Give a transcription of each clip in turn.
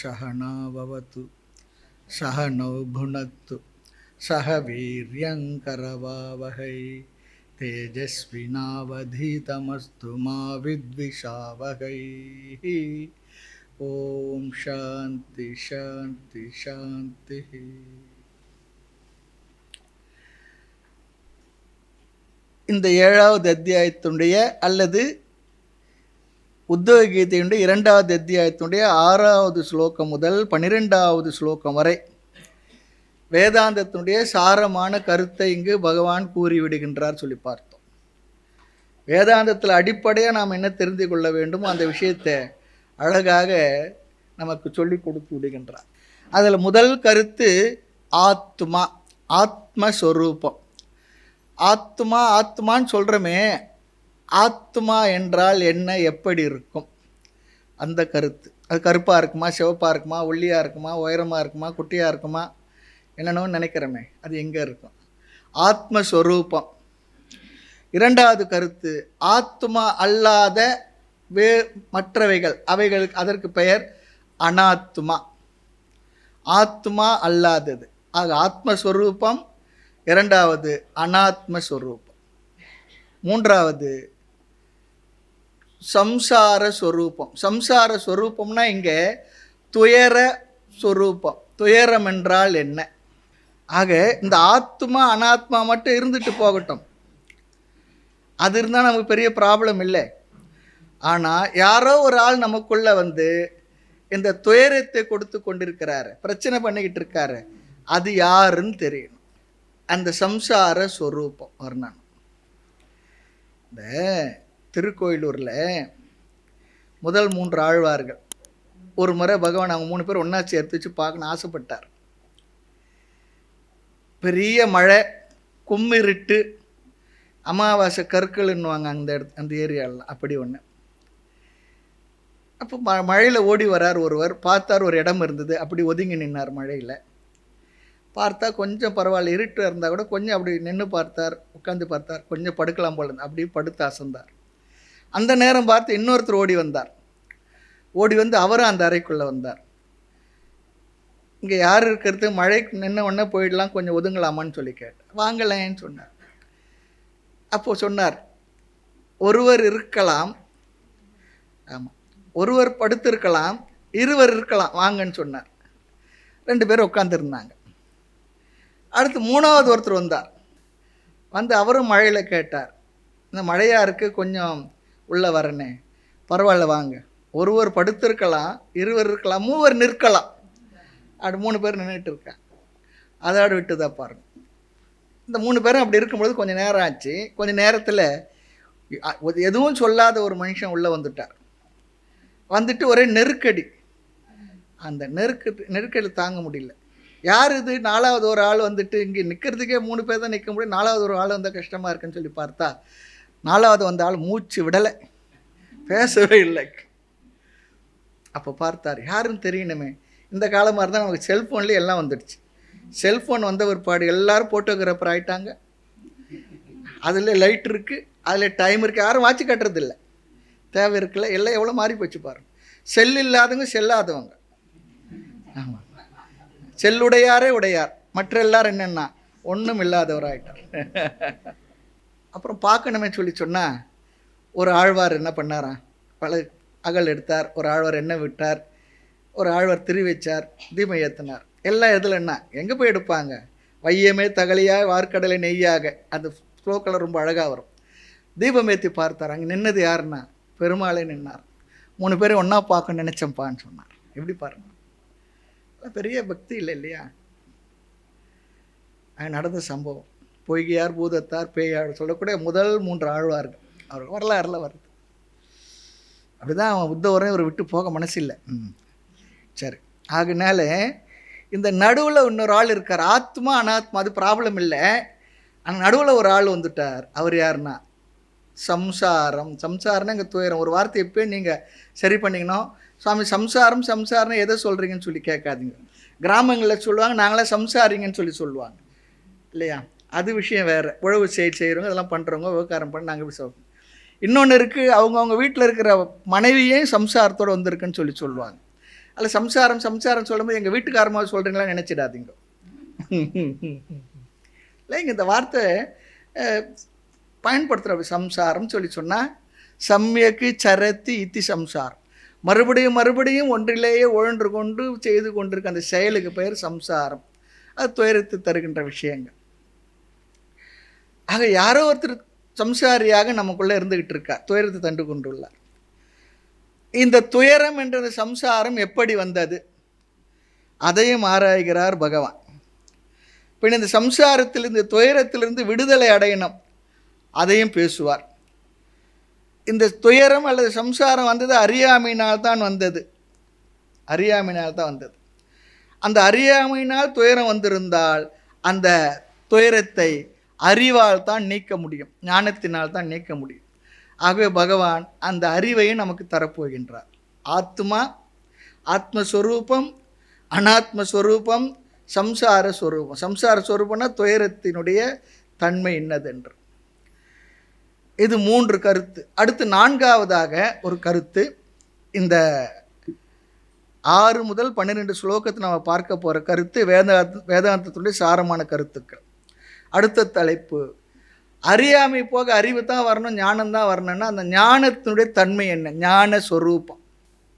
சகனாவவது சகனோ புனக்து சக வீரியங்கரவாவகை தேஜஸ்வினாவதீதமஸ்து மா வித்விஷாவகை. ஓம் சாந்தி சாந்தி சாந்தி. இந்த 7வது அத்தியாயத்தினுடைய அல்லது உத்தவ கீதையுடைய 2வது அத்தியாயத்தினுடைய 6வது ஸ்லோகம் முதல் 12வது ஸ்லோகம் வரை வேதாந்தத்தினுடைய சாரமான கருத்தை இங்கு பகவான் கூறிவிடுகின்றார் சொல்லி பார்த்தோம். வேதாந்தத்தில் அடிப்படையாக நாம் என்ன தெரிந்து கொள்ள வேண்டுமோ அந்த விஷயத்தை அழகாக நமக்கு சொல்லி கொடுத்து விடுகின்றார். அதில் முதல் கருத்து ஆத்மா, ஆத்மஸ்வரூபம். ஆத்மான்னு சொல்கிறோமே, ஆத்மா என்றால் என்ன, எப்படி இருக்கும் அந்த கருத்து. அது கருப்பாக இருக்குமா, சிவப்பாக இருக்குமா, ஒல்லியாக இருக்குமா, உயரமாக இருக்குமா, குட்டியாக இருக்குமா, என்னென்னு நினைக்கிறோமே, அது எங்கே இருக்கும்? ஆத்மஸ்வரூபம். 2வது கருத்து ஆத்மா அல்லாத மற்றவைகள், அவைகளுக்கு அதற்கு பெயர் அனாத்மா. ஆத்மா அல்லாதது. ஆக ஆத்மஸ்வரூபம், 2வது அனாத்மஸ்வரூபம், 3வது சம்சார ஸ்வரூபம். சம்சார ஸ்வரூபம்னா இங்கே துயர ஸ்வரூபம். துயரம் என்றால் என்ன? ஆக இந்த ஆத்மா அனாத்மா மட்டும் இருந்துட்டு போகட்டும், அது இருந்தால் நமக்கு பெரிய ப்ராப்ளம் இல்லை. ஆனால் யாரோ ஒரு ஆள் நமக்குள்ளே வந்து இந்த துயரத்தை கொடுத்து கொண்டிருக்கிறாரு, பிரச்சனை பண்ணிக்கிட்டு இருக்காரு, அது யாருன்னு தெரியணும். அந்த சம்சார ஸ்வரூபம் வரணும். இந்த திருக்கோயிலூரில் முதல் 3 ஆழ்வார்கள் ஒரு முறை பகவான் அவங்க 3 பேர் ஒன்றா சேர்த்து வச்சு பார்க்கணும்னு ஆசைப்பட்டார். பெரிய மழை, கும்மிருட்டு, அமாவாசை கற்கள்ன்னுவாங்க அந்த ஏரியாவில், அப்படி ஒன்று. அப்போ மழையில் ஓடி வரார் ஒருவர். பார்த்தார் ஒரு இடம் இருந்தது, அப்படி ஒதுங்கி நின்னார். மழையில் பார்த்தா கொஞ்சம் பரவாயில்ல, இருட்டு இருந்தால் கூட கொஞ்சம் அப்படி நின்று பார்த்தார், உட்காந்து பார்த்தார், கொஞ்சம் படுக்கலாம் போல இருந்தார். அப்படி படுத்து அசந்தார். அந்த நேரம் பார்த்து இன்னொருத்தர் ஓடி வந்தார். ஓடி வந்து அவரும் அந்த அறைக்குள்ளே வந்தார். இங்கே யார் இருக்கிறது, மழை நின்ன உடனே போயிடலாம், கொஞ்சம் ஒதுங்கலாமான்னு சொல்லி கேட்டார். வாங்கலேன்னு சொன்னார். அப்போது சொன்னார், ஒருவர் இருக்கலாம், ஆமாம், ஒருவர் படுத்திருக்கலாம், இருவர் இருக்கலாம், வாங்கன்னு சொன்னார். 2 பேரும் உட்காந்துருந்தாங்க. அடுத்து 3வது ஒருத்தர் வந்தார். வந்து அவரும் மழையில் கேட்டார், இந்த மழையாக இருக்குது, கொஞ்சம் உள்ளே வரனே. பரவாயில்ல வாங்க. ஒருவர் படுத்திருக்கலாம், இருவர் இருக்கலாம், 3 நிற்கலாம். அப்படி 3 பேர் நின்றுட்டு இருக்காங்க. அதோடு விட்டுதா பாருங்க. இந்த 3 பேரும் அப்படி இருக்கும்பொழுது கொஞ்சம் நேரம் ஆச்சு. கொஞ்சம் நேரத்தில் எதுவும் சொல்லாத ஒரு மனுஷன் உள்ளே வந்துட்டார். வந்துட்டு ஒரே நெருக்கடி. அந்த நெருக்கடி தாங்க முடியல. யார் இது? 4வது ஒரு ஆள் வந்துட்டு, இங்கே நிற்கிறதுக்கே 3 பேர் தான் நிற்க முடியும், 4வது ஒரு ஆள் வந்தால் கஷ்டமாக இருக்குன்னு சொல்லி பார்த்தா 4வது வந்த ஆள் மூச்சு விடலை, பேசவே இல்லை. அப்போ பார்த்தார், யாருன்னு தெரியணுமே. இந்த காலமாக இருந்தால் நமக்கு செல்ஃபோன்லேயே எல்லாம் வந்துடுச்சு. செல்ஃபோன் வந்த ஒரு பாடு எல்லோரும் ஃபோட்டோகிராஃபர் ஆகிட்டாங்க. அதில் லைட் இருக்குது, அதில் டைம் இருக்குது, யாரும் வாட்சி கட்டுறதில்லை, தேவை இருக்குல்ல, எல்லாம் எவ்வளோ மாறி போச்சு பாருங்கள். செல் இல்லாதவங்க செல்லாதவங்க. ஆமாம், செல்லுடையாரே உடையார், மற்ற எல்லாரும் என்னென்னா ஒன்றும் இல்லாதவராகிட்டார். அப்புறம் பார்க்கணுமே சொல்லி சொன்னால் ஒரு ஆழ்வார் என்ன பண்ணாராம், பல அகல் எடுத்தார், ஒரு ஆழ்வார் எண்ணெய் விட்டார், ஒரு ஆழ்வார் திரி வச்சார், தீபம் ஏற்றினார். எல்லாம் எதுலன்னா எங்கே போய் எடுப்பாங்க? வையமே தகலியாக வார்க்கடலை நெய்யாக, அந்த ஸ்லோக்கில் ரொம்ப அழகாக வரும். தீபம் ஏற்றி பார்த்தார். அங்கே நின்னது யாருன்னா பெருமாளே நின்னார். 3 பேரும் ஒன்றா பார்க்க நினச்சேன்ப்பான்னு சொன்னார். எப்படி பாருங்க, பெரிய பக்தி இல்லை இல்லையா? அங்கே நடந்த சம்பவம். பொய்கையார், பூதத்தார், பேயார் சொல்லக்கூடிய முதல் 3 ஆழ்வார்கள் அவர் வரலாறுல வருது. அப்படிதான் அவன் உத்தவரையும் ஒரு விட்டு போக மனசு இல்லை. சரி, ஆகினால இந்த நடுவில் இன்னொரு ஆள் இருக்கார். ஆத்மா அனாத்மா அது ப்ராப்ளம் இல்லை. ஆனால் நடுவில் ஒரு ஆள் வந்துட்டார். அவர் யாருன்னா சம்சாரம். சம்சாரம்னா இங்கே துயரம். ஒரு வார்த்தை எப்போயும் நீங்கள் சரி பண்ணிக்கணும். சுவாமி சம்சாரம்னு எதை சொல்கிறீங்கன்னு சொல்லி கேட்காதீங்க. கிராமங்களில் சொல்லுவாங்க, நாங்களாம் சம்சாரிங்கன்னு சொல்லுவாங்க இல்லையா? அது விஷயம் வேறு. உழவு செய்கிறவங்க அதெல்லாம் பண்ணுறவங்க விவகாரம் பண்ணி நாங்கள் இப்படி சொல்லுவோம். இன்னொன்று இருக்குது, அவங்கவுங்க வீட்டில் இருக்கிற மனைவியே சம்சாரத்தோடு வந்திருக்குன்னு சொல்லுவாங்க. அல்ல சம்சாரம் சம்சாரம் சொல்லும்போது எங்கள் வீட்டுக்காரமாக சொல்கிறீங்களான்னு நினச்சிடாதீங்க. இல்லைங்க, இந்த வார்த்தை பயன்படுத்துகிற சம்சாரம் சொல்லி சொன்னால் சம்யக்கு சரத்தி இத்தி சம்சாரம், மறுபடியும் மறுபடியும் ஒன்றிலேயே உழன்று கொண்டு செய்து கொண்டிருக்க அந்த செயலுக்கு பெயர் சம்சாரம். அது துயரத்தை தருகின்ற விஷயங்கள். ஆக யாரோ ஒருத்தர் சம்சாரியாக நமக்குள்ளே இருந்துக்கிட்டு இருக்கார், துயரத்தை தண்டு கொண்டுள்ளார். இந்த துயரம் என்ற சம்சாரம் எப்படி வந்தது அதையும் ஆராய்கிறார் பகவான். பின் இந்த சம்சாரத்திலிருந்து துயரத்திலிருந்து விடுதலை அடையணும், அதையும் பேசுவார். இந்த துயரம் அல்லது சம்சாரம் வந்தது அறியாமையினால் தான் வந்தது. அறியாமையினால் தான் வந்தது. அந்த அறியாமையினால் துயரம் வந்திருந்தால் அந்த துயரத்தை அறிவால் தான் நீக்க முடியும், ஞானத்தினால் தான் நீக்க முடியும். ஆகவே பகவான் அந்த அறிவையும் நமக்கு தரப்போகின்றார். ஆத்மா, ஆத்மஸ்வரூபம், அனாத்மஸ்வரூபம், சம்சார ஸ்வரூபம். சம்சார ஸ்வரூபம்னா துயரத்தினுடைய தன்மை என்னதென்று. இது 3 கருத்து. அடுத்து 4வதாக ஒரு கருத்து, இந்த 6 முதல் 12 ஸ்லோகத்தை நம்ம பார்க்க போகிற கருத்து வேதாந்தத்துடைய சாரமான கருத்துக்கள். அடுத்த தலைப்பு, அறியாமை போக அறிவு தான் வரணும், ஞானம் தான் வரணும்னா அந்த ஞானத்தினுடைய தன்மை என்ன, ஞான ஸ்வரூபம்.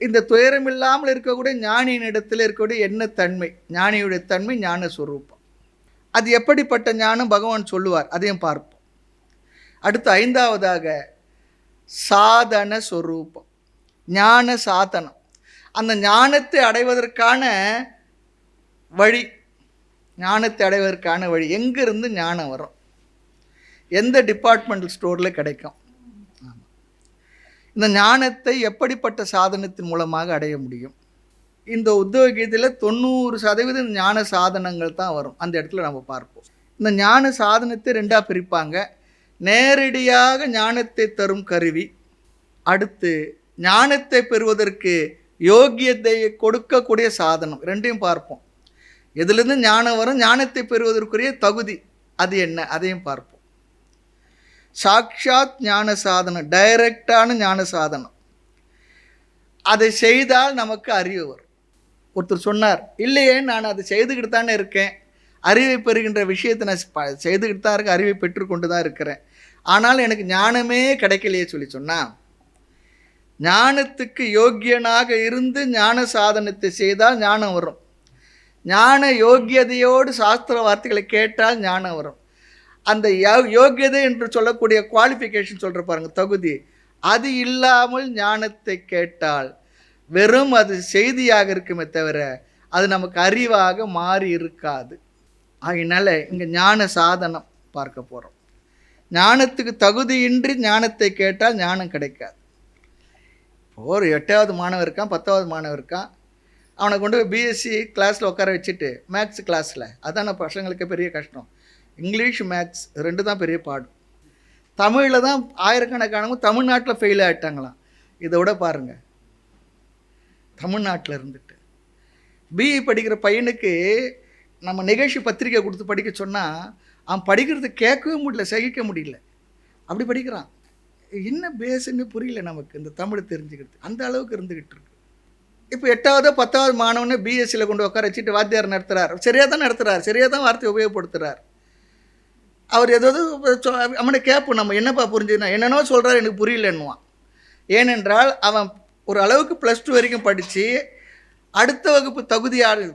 இந்த துயரம் இல்லாமல் இருக்கக்கூடிய ஞானியின் இடத்துல இருக்கக்கூடிய என்ன தன்மை, ஞானியுடைய தன்மை ஞான ஸ்வரூபம். அது எப்படிப்பட்ட ஞானம் பகவான் சொல்லுவார், அதையும் பார்ப்போம். அடுத்து 5வதாக சாதன ஸ்வரூபம், ஞான சாதனம். அந்த ஞானத்தை அடைவதற்கான வழி, ஞானத்தை அடைவதற்கான வழி, எங்கிருந்து ஞானம் வரும், எந்த டிபார்ட்மெண்டல் ஸ்டோரில் கிடைக்கும், இந்த ஞானத்தை எப்படிப்பட்ட சாதனத்தின் மூலமாக அடைய முடியும். இந்த உத்தவ கீதையில் 90% ஞான சாதனங்கள் தான் வரும். அந்த இடத்துல நம்ம பார்ப்போம். இந்த ஞான சாதனத்தை 2ஆக பிரிப்பாங்க. நேரடியாக ஞானத்தை தரும் கருவி, அடுத்து ஞானத்தை பெறுவதற்கு யோக்கியத்தை கொடுக்கக்கூடிய சாதனம். 2ஐயும் பார்ப்போம். எதுலேருந்து ஞானம் வரும், ஞானத்தை பெறுவதற்குரிய தகுதி அது என்ன, அதையும் பார்ப்போம். சாக்ஷாத் ஞான சாதனம், டைரக்டான ஞான சாதனம், அதை செய்தால் நமக்கு அறிவு வரும். ஒருத்தர் சொன்னார், இல்லையே நான் அதை செய்துக்கிட்டு தானே இருக்கேன், அறிவை பெறுகின்ற விஷயத்தை நான் செய்துக்கிட்டு தான் இருக்கேன், அறிவை பெற்றுக்கொண்டு தான் இருக்கிறேன், ஆனால் எனக்கு ஞானமே கிடைக்கலையே சொல்லி சொன்னால், ஞானத்துக்கு யோக்கியனாக இருந்து ஞான சாதனத்தை செய்தால் ஞானம் வரும். ஞான யோக்கியதையோடு சாஸ்திர வார்த்தைகளை கேட்டால் ஞானம் வரும். அந்த யோக்கியதை என்று சொல்லக்கூடிய குவாலிஃபிகேஷன் சொல்கிற பாருங்க, தகுதி, அது இல்லாமல் ஞானத்தை கேட்டால் வெறும் அது செய்தியாக இருக்குமே தவிர அது நமக்கு அறிவாக மாறி இருக்காது. ஆகினால இங்கே ஞான சாதனம் பார்க்க போகிறோம். ஞானத்துக்கு தகுதியின்றி ஞானத்தை கேட்டால் ஞானம் கிடைக்காது. ஒரு 8வது மாணவர் இருக்கான், 10வது மாணவர் இருக்கான், அவனை கொண்டு போய் பிஎஸ்சி கிளாஸில் உட்கார வச்சுட்டு மேக்ஸ் கிளாஸில், அதான் பசங்களுக்கு பெரிய கஷ்டம். இங்கிலீஷ் மேக்ஸ் 2 தான் பெரிய பாடு. தமிழில் தான் ஆயிரக்கணக்கானவங்க தமிழ்நாட்டில் ஃபெயில் ஆகிட்டாங்களாம். இதை விட பாருங்கள், தமிழ்நாட்டில் இருந்துட்டு பிஇ படிக்கிற பையனுக்கு நம்ம நிகழ்ச்சி பத்திரிக்கை கொடுத்து படிக்க சொன்னால் அவன் படிக்கிறது கேட்கவே முடியல, சகிக்க முடியல, அப்படி படிக்கிறான். என்ன பேசுன்னு புரியல நமக்கு இந்த தமிழ் தெரிஞ்சுக்கிறது, அந்த அளவுக்கு இருந்துக்கிட்டு இருக்கு. இப்போ 8வது 10வது மாணவனை பிஎஸ்சியில் கொண்டு உட்கார வச்சுட்டு வாத்தியார் நடத்துகிறார், சரியாக தான் நடத்துகிறார், சரியாக தான் வார்த்தையை உபயோகப்படுத்துகிறார். அவர் ஏதாவது அவனை கேட்போம், நம்ம என்னப்பா புரிஞ்சுதுன்னா, என்னென்னோ சொல்கிறார் எனக்கு புரியலன்னுவான். ஏனென்றால் அவன் ஒரு அளவுக்கு +2 வரைக்கும் படித்து அடுத்த வகுப்பு தகுதியாக,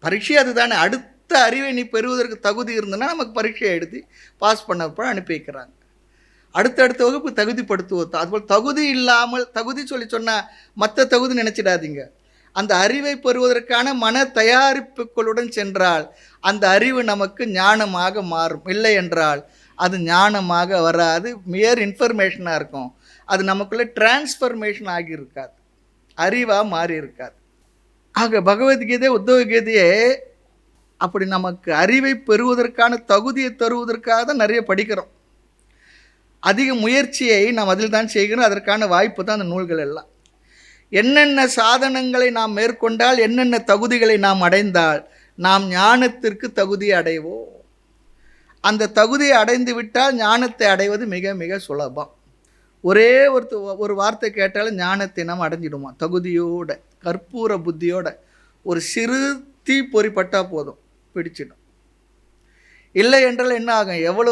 பரீட்சை அது தானே, அடுத்த அறிவை நீ பெறுவதற்கு தகுதி இருந்ததுன்னா நமக்கு பரீட்சையை எழுதி பாஸ் பண்ணப்போ அனுப்பி வைக்கிறாங்க. அடுத்தடுத்த வகுப்பு தகுதிப்படுத்துவது. அதுபோல் தகுதி இல்லாமல், தகுதி சொல்லி சொன்னால் மற்ற தகுதி நினச்சிடாதீங்க, அந்த அறிவை பெறுவதற்கான மன தயாரிப்புகளுடன் சென்றால் அந்த அறிவு நமக்கு ஞானமாக மாறும். இல்லை என்றால் அது ஞானமாக வராது, மியர் இன்ஃபர்மேஷனாக இருக்கும். அது நமக்குள்ளே டிரான்ஸ்ஃபர்மேஷன் ஆகியிருக்காது, அறிவாக மாறி இருக்காது. ஆக பகவத்கீதை உத்தவ கீதையே அப்படி நமக்கு அறிவை பெறுவதற்கான தகுதியை தருவதற்காக தான் நிறைய படிக்கிறோம். அதிக முயற்சியை நாம் அதில் தான் செய்கிறோம். அதற்கான வாய்ப்பு தான் அந்த நூல்கள் எல்லாம். என்னென்ன சாதனங்களை நாம் மேற்கொண்டால், என்னென்ன தகுதிகளை நாம் அடைந்தால் நாம் ஞானத்திற்கு தகுதி அடைவோம். அந்த தகுதியை அடைந்து விட்டால் ஞானத்தை அடைவது மிக மிக சுலபம். ஒரே ஒரு வார்த்தை கேட்டாலும் ஞானத்தை நாம் அடைஞ்சிடுமா, தகுதியோட கற்பூர புத்தியோட. ஒரு சிறு தீ பொறிப்பட்டா போதும், பிடிச்சிடும். இல்லை என்றால் என்ன ஆகும், எவ்வளோ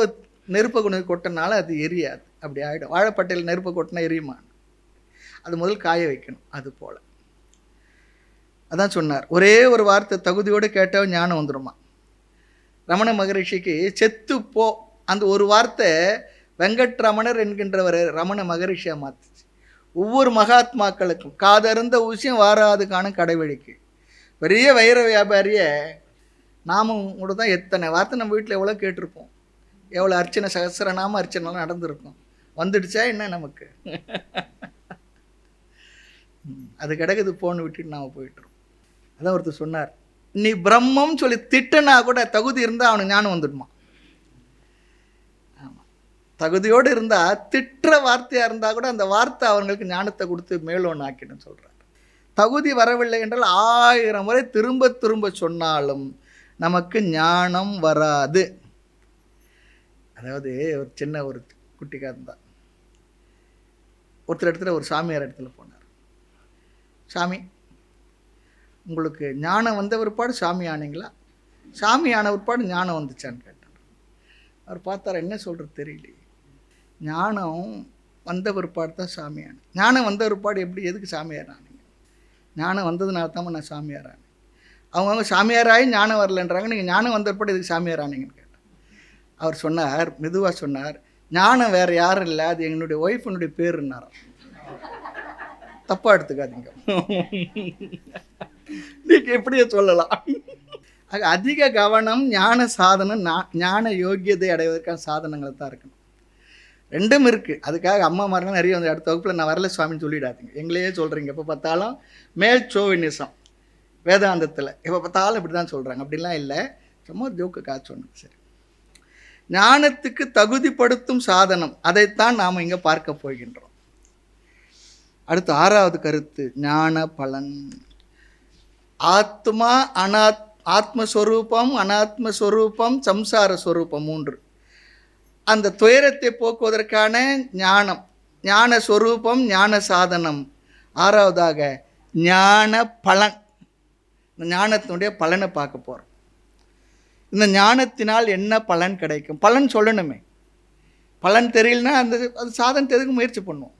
நெருப்பை கொண்டு கொட்டினாலும் அது எரியாது, அப்படி ஆகிடும். வாழைப்பட்டையில் நெருப்பை கொட்டினா எரியுமா, அது முதல் காய வைக்கணும். அது போல் அதான் சொன்னார், ஒரே ஒரு வார்த்தை தகுதியோடு கேட்டால் ஞானம் வந்துடுமா. ரமண மகரிஷிக்கு செத்துப்போ அந்த ஒரு வார்த்தை வெங்கட்ரமணர் என்கின்றவர் ரமண மகரிஷியாக மாற்றுச்சு. ஒவ்வொரு மகாத்மாக்களுக்கும் காதருந்த ஊசியம் வாராது காணும் கடைவழிக்கு. பெரிய வைர வியாபாரிய நாமும் கூட தான் எத்தனை வார்த்தை நம்ம வீட்டில் எவ்வளோ கேட்டிருப்போம், எவ்வளோ அர்ச்சனை சகசிரநாம அர்ச்சனைலாம் நடந்திருக்கும். வந்துடுச்சா என்ன நமக்கு? அது கிடக்குது, போன்னு விட்டுட்டு நாம் போயிட்டுருவோம். அதான் ஒருத்தர் சொன்னார், நீ பிரம்மம் சொல்லி திட்டனா கூட தகுதி இருந்தால் அவனுக்கு ஞானம் வந்துடுமா. ஆமாம், தகுதியோடு இருந்தால் திட்டுற வார்த்தையாக இருந்தால் கூட அந்த வார்த்தை அவங்களுக்கு ஞானத்தை கொடுத்து மேலோன்னு ஆக்கிடும் சொல்கிறார். தகுதி வரவில்லை என்றால் 1000 முறை திரும்ப திரும்ப சொன்னாலும் நமக்கு ஞானம் வராது. அதாவது ஒரு சின்ன ஒரு குட்டி கதை தான். ஒருத்தர் இடத்துல ஒரு சாமியார் இடத்துல போனார். சாமி, உங்களுக்கு ஞானம் வந்த பிற்பாடு சாமி ஆனீங்களா, சாமி ஆன பிற்பாடு ஞானம் வந்துச்சான்னு கேட்டார். அவர் பார்த்தார், என்ன சொல்கிறது தெரியல, ஞானம் வந்த பிற்பாடு தான் சாமி ஆனேன். ஞானம் வந்த பிற்பாடு எப்படி, எதுக்கு சாமியார் ஆனீங்க? ஞானம் வந்ததுனால தான் நான் சாமியார் ஆனேன். அவங்க சாமியாராகி ஞானம் வரலன்றாங்க, நீங்கள் ஞானம் வந்த பிற்பாடு எதுக்கு சாமியார் ஆனீங்கன்னு கேட்டார். அவர் சொன்னார், மெதுவாக சொன்னார், ஞானம் வேறு யாரும் இல்லை, அது என்னுடைய ஒய்ஃபினுடைய பேருன்னாராம். தப்பாக எடுத்துக்காதீங்க, நீங்கள் எப்படியே சொல்லலாம். அதிக கவனம் ஞான சாதனம், ஞான யோக்கியதை அடைவதற்கான சாதனங்களை தான் இருக்கணும். ரெண்டும் இருக்குது. அதுக்காக அம்மா மாதிரிலாம் நிறைய வந்து அடுத்த வகுப்பில் நான் வரல சுவாமின்னு சொல்லிடாதீங்க. எங்களையே சொல்கிறீங்க, எப்போ பார்த்தாலும் மேல் சோவினிசம் வேதாந்தத்தில் எப்போ பார்த்தாலும் இப்படி தான் சொல்கிறாங்க. அப்படிலாம் இல்லை, சும்மா ஜோக்கு காய்ச்சி ஒன்று. சரி, ஞானத்துக்கு தகுதிப்படுத்தும் சாதனம், அதைத்தான் நாம் இங்கே பார்க்க போகின்றோம். அடுத்து 6வது கருத்து, ஞான பலன். ஆத்மா ஆத்மஸ்வரூபம், அனாத்மஸ்வரூபம், சம்சார ஸ்வரூபம் 3. அந்த துயரத்தை போக்குவதற்கான ஞானம், ஞான ஸ்வரூபம், ஞான சாதனம். 6வதாக ஞான பலன். இந்த ஞானத்தினுடைய பலனை பார்க்க போகிறோம். இந்த ஞானத்தினால் என்ன பலன் கிடைக்கும், பலன் சொல்லணுமே. பலன் தெரியலனா அது சாதனத்துக்கு முயற்சி பண்ணுவோம்.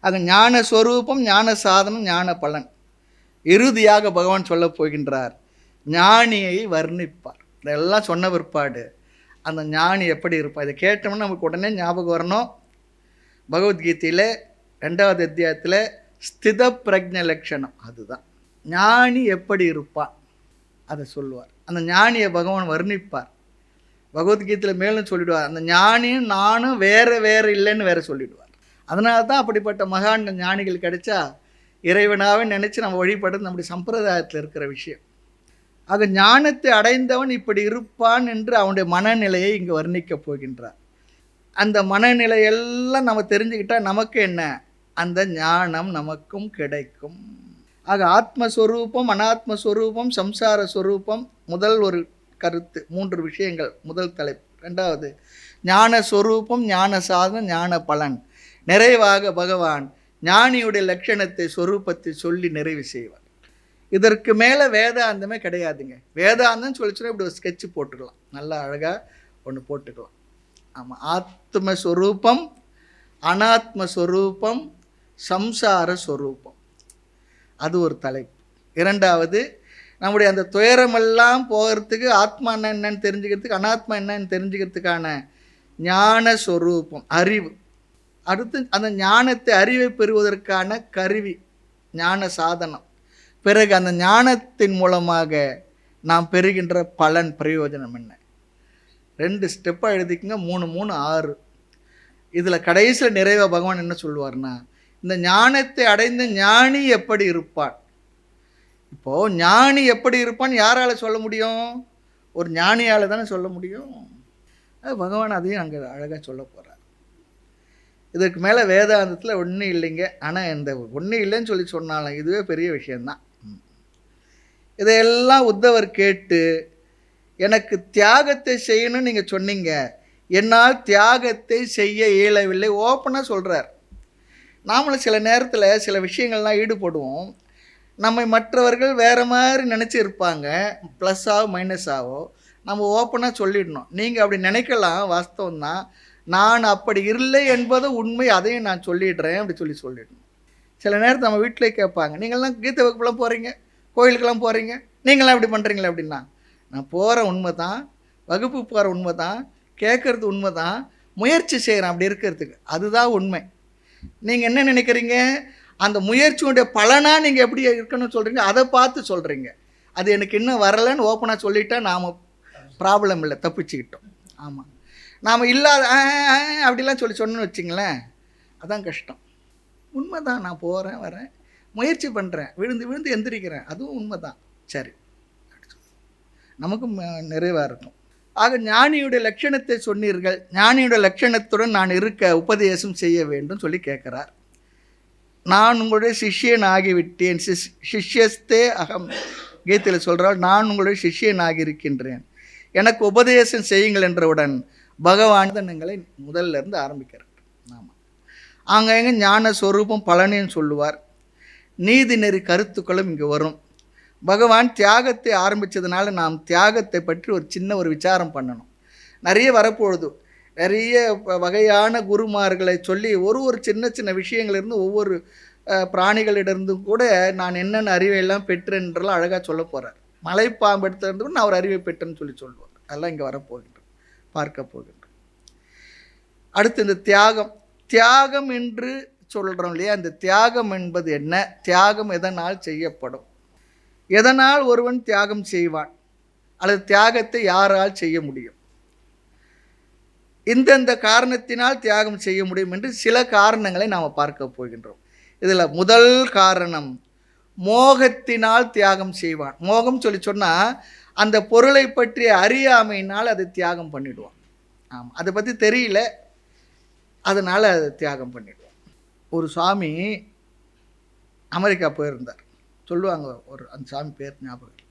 ஆக ஞான ஸ்வரூபம், ஞான சாதனம், ஞான பலன். இறுதியாக பகவான் சொல்ல போகின்றார், ஞானியை வர்ணிப்பார். இதெல்லாம் சொன்ன பிற்பாடு அந்த ஞானி எப்படி இருப்பார், இதை கேட்டோம்னா நமக்கு உடனே ஞாபகம் வரணும். பகவத்கீதையில் 2வது அத்தியாயத்தில் ஸ்தித பிரஜ்ஞ லட்சணம், அதுதான் ஞானி எப்படி இருப்பான் அதை சொல்லுவார். அந்த ஞானியை பகவான் வர்ணிப்பார். பகவத்கீதையில் மேலும் சொல்லிவிடுவார், அந்த ஞானியும் நானும் வேறு வேறு இல்லைன்னு வேறு சொல்லிவிடுவார். அதனால தான் அப்படிப்பட்ட மகான் ஞானிகள் கிடைச்சா இறைவனாகவே நினச்சி நம்ம வழிபடுறது நம்முடைய சம்பிரதாயத்தில் இருக்கிற விஷயம். ஆக ஞானத்தை அடைந்தவன் இப்படி இருப்பான் என்று அவனுடைய மனநிலையை இங்கு வர்ணிக்கப் போகின்றார். அந்த மனநிலையெல்லாம் நம்ம தெரிஞ்சுக்கிட்டால் நமக்கு என்ன, அந்த ஞானம் நமக்கும் கிடைக்கும். ஆக ஆத்மஸ்வரூபம், அனாத்மஸ்வரூபம், சம்சார ஸ்வரூபம் முதல் ஒரு கருத்து, 3 விஷயங்கள் முதல் தலைப்பு. 2வது ஞான ஸ்வரூபம், ஞான சாதனம், ஞான பலன். நிறைவாக பகவான் ஞானியுடைய லட்சணத்தை ஸ்வரூபத்தை சொல்லி நிறைவு செய்வார். இதற்கு மேலே வேதாந்தமே கிடையாதுங்க. வேதாந்தம் சொல்லிச்சுன்னா இப்படி ஒரு ஸ்கெட்சு போட்டுக்கலாம், நல்லா அழகாக ஒன்று போட்டுக்கலாம். ஆமாம், ஆத்மஸ்வரூபம், அனாத்மஸ்வரூபம், சம்சார ஸ்வரூபம், அது ஒரு தலைப்பு. 2வது நம்முடைய அந்த துயரமெல்லாம் போகிறதுக்கு ஆத்மா என்னன்னு தெரிஞ்சுக்கிறதுக்கு, அனாத்மா என்னன்னு தெரிஞ்சுக்கிறதுக்கான ஞான ஸ்வரூபம், அறிவு. அடுத்து அந்த ஞானத்தை, அறிவை பெறுவதற்கான கருவி, ஞான சாதனம். பிறகு அந்த ஞானத்தின் மூலமாக நாம் பெறுகின்ற பலன், பிரயோஜனம் என்ன. 2 ஸ்டெப்பாக எழுதிக்கங்க, 3 3 6. இதில் கடைசியில் நிறைவாக பகவான் என்ன சொல்லுவார்னா, இந்த ஞானத்தை அடைந்த ஞானி எப்படி இருப்பான். இப்போது ஞானி எப்படி இருப்பான்னு யாரால் சொல்ல முடியும், ஒரு ஞானியால் தானே சொல்ல முடியும். அது பகவான் அதையும் அங்கே அழகாக சொல்ல போகிறார். இதற்கு மேலே வேதாந்தத்தில் ஒன்றும் இல்லைங்க. ஆனால் இந்த ஒன்றும் இல்லைன்னு சொல்லி சொன்னாலும் இதுவே பெரிய விஷயந்தான். இதையெல்லாம் உத்தவர் கேட்டு, எனக்கு தியாகத்தை செய்யணும்னு நீங்கள் சொன்னீங்க, என்னால் தியாகத்தை செய்ய இயலவில்லை. ஓப்பனாக சொல்கிறார். நாமளும் சில நேரத்தில் சில விஷயங்கள்லாம் ஈடுபடுவோம். நம்மை மற்றவர்கள் வேறு மாதிரி நினச்சி இருப்பாங்க, ப்ளஸ்ஸாவோ மைனஸாவோ. நம்ம ஓப்பனாக சொல்லிடணும். நீங்கள் அப்படி நினைக்கலாம், வாஸ்தவம் தான். நான் அப்படி இல்லை என்பது உண்மை, அதையும் நான் சொல்லிடுறேன் அப்படி சொல்லிடணும். சில நேரத்தில் நம்ம வீட்டிலே கேட்பாங்க, நீங்கள்லாம் கீதை வகுப்புலாம் போகிறீங்க, கோயிலுக்கெல்லாம் போகிறீங்க, நீங்களாம் இப்படி பண்ணுறீங்களே அப்படின்னா, நான் போகிற உண்மை தான், வகுப்பு போகிற உண்மை தான், கேட்குறது உண்மை தான், முயற்சி செய்கிறேன் அப்படி இருக்கிறதுக்கு, அதுதான் உண்மை. நீங்கள் என்ன நினைக்கிறீங்க, அந்த முயற்சியுடைய பலனாக நீங்கள் எப்படி இருக்கணும்னு சொல்கிறீங்க, அதை பார்த்து சொல்கிறீங்க. அது எனக்கு இன்னும் வரலைன்னு ஓப்பனாக சொல்லிட்டா நாம் ப்ராப்ளம் இல்லை, தப்பிச்சுக்கிட்டோம். ஆமாம், நாம் இல்லாத அப்படிலாம் சொன்னோன்னு வச்சிங்களேன், அதான் கஷ்டம். உண்மை தான், நான் போகிறேன் வரேன், முயற்சி பண்ணுறேன், விழுந்து விழுந்து எந்திரிக்கிறேன், அதுவும் உண்மை தான், சரி, நமக்கும் நிறைவாக இருக்கும். ஆக ஞானியுடைய லட்சணத்தை சொன்னீர்கள், ஞானியுடைய லட்சணத்துடன் நான் இருக்க உபதேசம் செய்ய வேண்டும் சொல்லி கேட்குறார். நான் உங்களுடைய சிஷ்யன் ஆகிவிட்டேன், சிஷ்யஸ்தே அகம். கீதையில் சொல்கிறால், நான் உங்களுடைய சிஷ்யன் ஆகியிருக்கின்றேன், எனக்கு உபதேசம் செய்யுங்கள் என்றவுடன் பகவான் தன்னங்களை முதல்ல இருந்து ஆரம்பிக்கிறார். ஆமாம், அங்கே ஞான ஸ்வரூபம் பலனையும் சொல்லுவார், நீதி நெறி கருத்துக்களும் இங்கே வரும். பகவான் தியாகத்தை ஆரம்பித்ததுனால நாம் தியாகத்தை பற்றி ஒரு சின்ன விசாரம் பண்ணணும். நிறைய வரப்பொழுது நிறைய வகையான குருமார்களை சொல்லி ஒரு சின்ன சின்ன விஷயங்களிலிருந்து ஒவ்வொரு பிராணிகளிடந்தும் கூட நான் என்னென்ன அறிவையெல்லாம் பெற்றேன்றெல்லாம் அழகாக சொல்ல போகிறார். மலைப்பாம்பு எடுத்திருந்து கூட நான் ஒரு அறிவை பெற்றேன்னு சொல்லுவார். அதெல்லாம் இங்கே வரப்போகின்றோம், பார்க்க போகின்றோம். அடுத்து இந்த தியாகம் என்று சொல்கிறோம் இல்லையா, அந்த தியாகம் என்பது என்ன, தியாகம் எதனால் செய்யப்படும், எதனால் ஒருவன் தியாகம் செய்வான், அல்லது தியாகத்தை யாரால் செய்ய முடியும், இந்தந்த காரணத்தினால் தியாகம் செய்ய முடியும் என்று சில காரணங்களை நாம் பார்க்க போகின்றோம். இதில் முதல் காரணம், மோகத்தினால் தியாகம் செய்வான். மோகம் சொன்னால் அந்த பொருளை பற்றிய அறியாமையினால் அதை தியாகம் பண்ணிடுவான். ஆமாம், அதை பற்றி தெரியல, அதனால் அதை தியாகம் பண்ணிடுவான். ஒரு சாமி அமெரிக்கா போயிருந்தார், சொல்லுவாங்க, அந்த சாமி பேர் ஞாபகம்,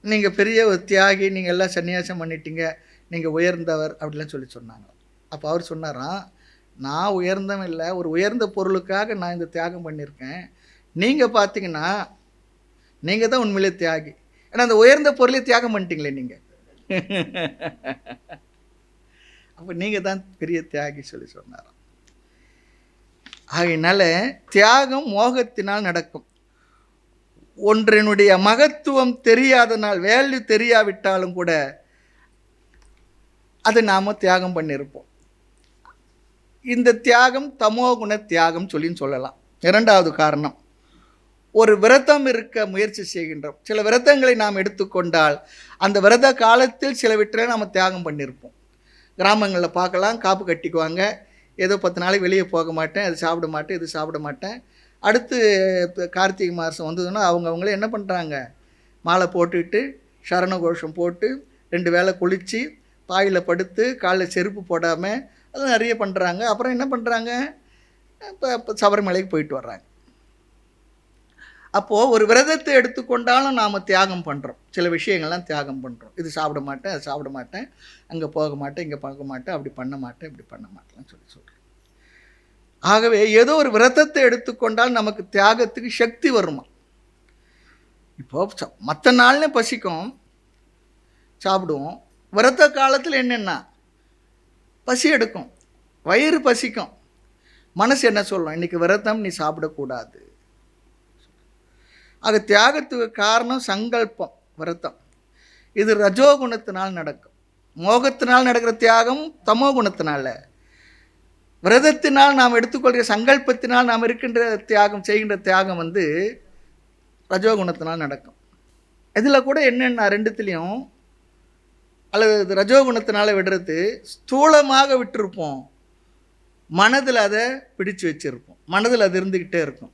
நீங்கள் பெரிய ஒரு தியாகி, நீங்கள் எல்லாம் சன்னியாசம் பண்ணிட்டீங்க, நீங்கள் உயர்ந்தவர் அப்படிலாம் சொன்னாங்க. அப்போ அவர் சொன்னாராம், நான் உயர்ந்தவன் இல்லை, ஒரு உயர்ந்த பொருளுக்காக நான் இந்த தியாகம் பண்ணியிருக்கேன். நீங்கள் பார்த்தீங்கன்னா நீங்கள் தான் உண்மையிலே தியாகி, ஏன்னா அந்த உயர்ந்த பொருளை தியாகம் பண்ணிட்டீங்களே நீங்கள், அப்போ நீங்கள் தான் பெரிய தியாகி சொன்னாராம். ஆகையினால தியாகம் மோகத்தினால் நடக்கும். ஒன்றினுடைய மகத்துவம் தெரியாதனால், வேல்யூ தெரியாவிட்டாலும் கூட அது நாம் தியாகம் பண்ணியிருப்போம். இந்த தியாகம் தமோகுண தியாகம் சொல்லலாம். இரண்டாவது காரணம், ஒரு விரதம் இருக்க முயற்சி செய்கின்றோம். சில விரதங்களை நாம் எடுத்துக்கொண்டால் அந்த விரத காலத்தில் சிலவற்றை நாம் தியாகம் பண்ணியிருப்போம். கிராமங்களில் பார்க்கலாம், காப்பு கட்டிக்குவாங்க, ஏதோ 10 நாளைக்கு வெளியே போக மாட்டேன், அது சாப்பிட மாட்டேன், இது சாப்பிட மாட்டேன். அடுத்து கார்த்திகை மாதம் வந்ததுன்னா அவங்களே என்ன பண்ணுறாங்க, மாலை போட்டுக்கிட்டு சரண கோஷம் போட்டு 2 வேளை குளித்து பாயில் படுத்து காலில் செருப்பு போடாமல் அதெல்லாம் நிறைய பண்ணுறாங்க. அப்புறம் என்ன பண்ணுறாங்க, இப்போ சபரிமலைக்கு போயிட்டு வர்றாங்க. அப்போது ஒரு விரதத்தை எடுத்துக்கொண்டாலும் நாம் தியாகம் பண்ணுறோம், சில விஷயங்கள்லாம் தியாகம் பண்ணுறோம். இது சாப்பிட மாட்டேன், அது சாப்பிட மாட்டேன், அங்கே போக மாட்டேன், இங்கே பார்க்க மாட்டேன், அப்படி பண்ண மாட்டேன், இப்படி பண்ண மாட்டேன்னு சொல்கிறோம். ஆகவே ஏதோ ஒரு விரதத்தை எடுத்துக்கொண்டால் நமக்கு தியாகத்துக்கு சக்தி வருமா. இப்போது மற்ற நாள்னே பசிக்கும், சாப்பிடுவோம். விரத காலத்தில் என்னென்னா பசி எடுக்கும், வயிறு பசிக்கும், மனசு என்ன சொல்லும், இன்றைக்கி விரதம், நீ சாப்பிடக்கூடாது. ஆக தியாகத்துக்கு காரணம் சங்கல்பம், விரதம். இது ரஜோகுணத்தினால் நடக்கும். மோகத்தினால் நடக்கிற தியாகம் தமோ குணத்தினால. விரதத்தினால் நாம் எடுத்துக்கொள்கிற சங்கல்பத்தினால் நாம் இருக்கின்ற தியாகம், செய்கின்ற தியாகம் ரஜோகுணத்தினால் நடக்கும். இதில் கூட என்னென்னா ரெண்டுத்துலேயும், அல்லது ரஜோகுணத்தினால விடுறது ஸ்தூலமாக விட்டுருப்போம், மனதில் அதை பிடிச்சு வச்சுருப்போம், மனதில் அது இருந்துக்கிட்டே இருக்கும்.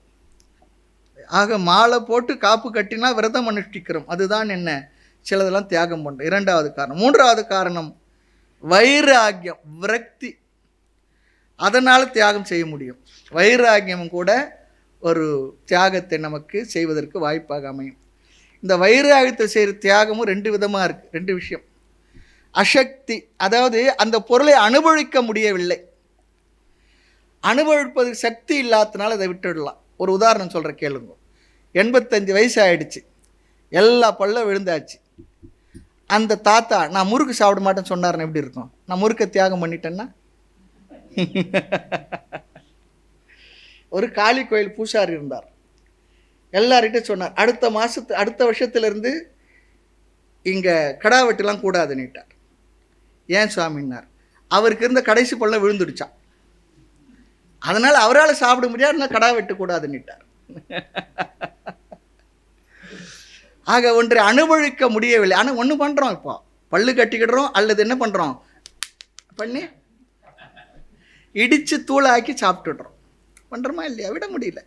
ஆக மாலை போட்டு காப்பு கட்டினா விரதம் அனுஷ்டிக்கிறோம், அதுதான் என்ன, சிலதெல்லாம் தியாகம் பண்ணுறோம். இரண்டாவது காரணம். மூன்றாவது காரணம் வைராக்கியம், விரக்தி, அதனால் தியாகம் செய்ய முடியும். வைராக்கியம் கூட ஒரு தியாகத்தை நமக்கு செய்வதற்கு வாய்ப்பாக அமையும். இந்த வைராகியத்தை செய்கிற தியாகமும் 2 விதமாக இருக்குது, 2 விஷயம். அசக்தி, அதாவது அந்த பொருளை அனுபவிக்க முடியவில்லை, அனுபவிப்பதுக்கு சக்தி இல்லாததுனால அதை விட்டுடலாம். ஒரு உதாரணம் சொல்கிறேன் கேளுங்க. 85 வயசு ஆகிடுச்சு, எல்லா பல்ல விழுந்தாச்சு. அந்த தாத்தா நான் முறுக்கு சாப்பிட மாட்டேன்னு சொன்னார்னு எப்படி இருக்கும்? நான் முறுக்கை தியாகம் பண்ணிட்டேன்னா? ஒரு காளி கோயில் பூசாரி இருந்தார். எல்லார்கிட்ட சொன்னார், அடுத்த வருஷத்துலேருந்து இங்கே கடா வெட்டுலாம் கூடாதுன்னுட்டார். ஏன் சுவாமின்னார், அவருக்கு இருந்த கடைசி பல்ல விழுந்துடுச்சான், அதனால் அவரால் சாப்பிட முடியாது, கடா வெட்டக்கூடாதுன்னுட்டார். ஆக ஒன்றை அனுபவிக்க முடியவில்லை. ஆனால் ஒன்று பண்ணுறோம், இப்போ பல்லு கட்டிக்கிடுறோம், அல்லது என்ன பண்ணுறோம் பண்ணி இடித்து தூளாக்கி சாப்பிட்டுடுறோம். பண்ணுறோமா இல்லையா? விட முடியல.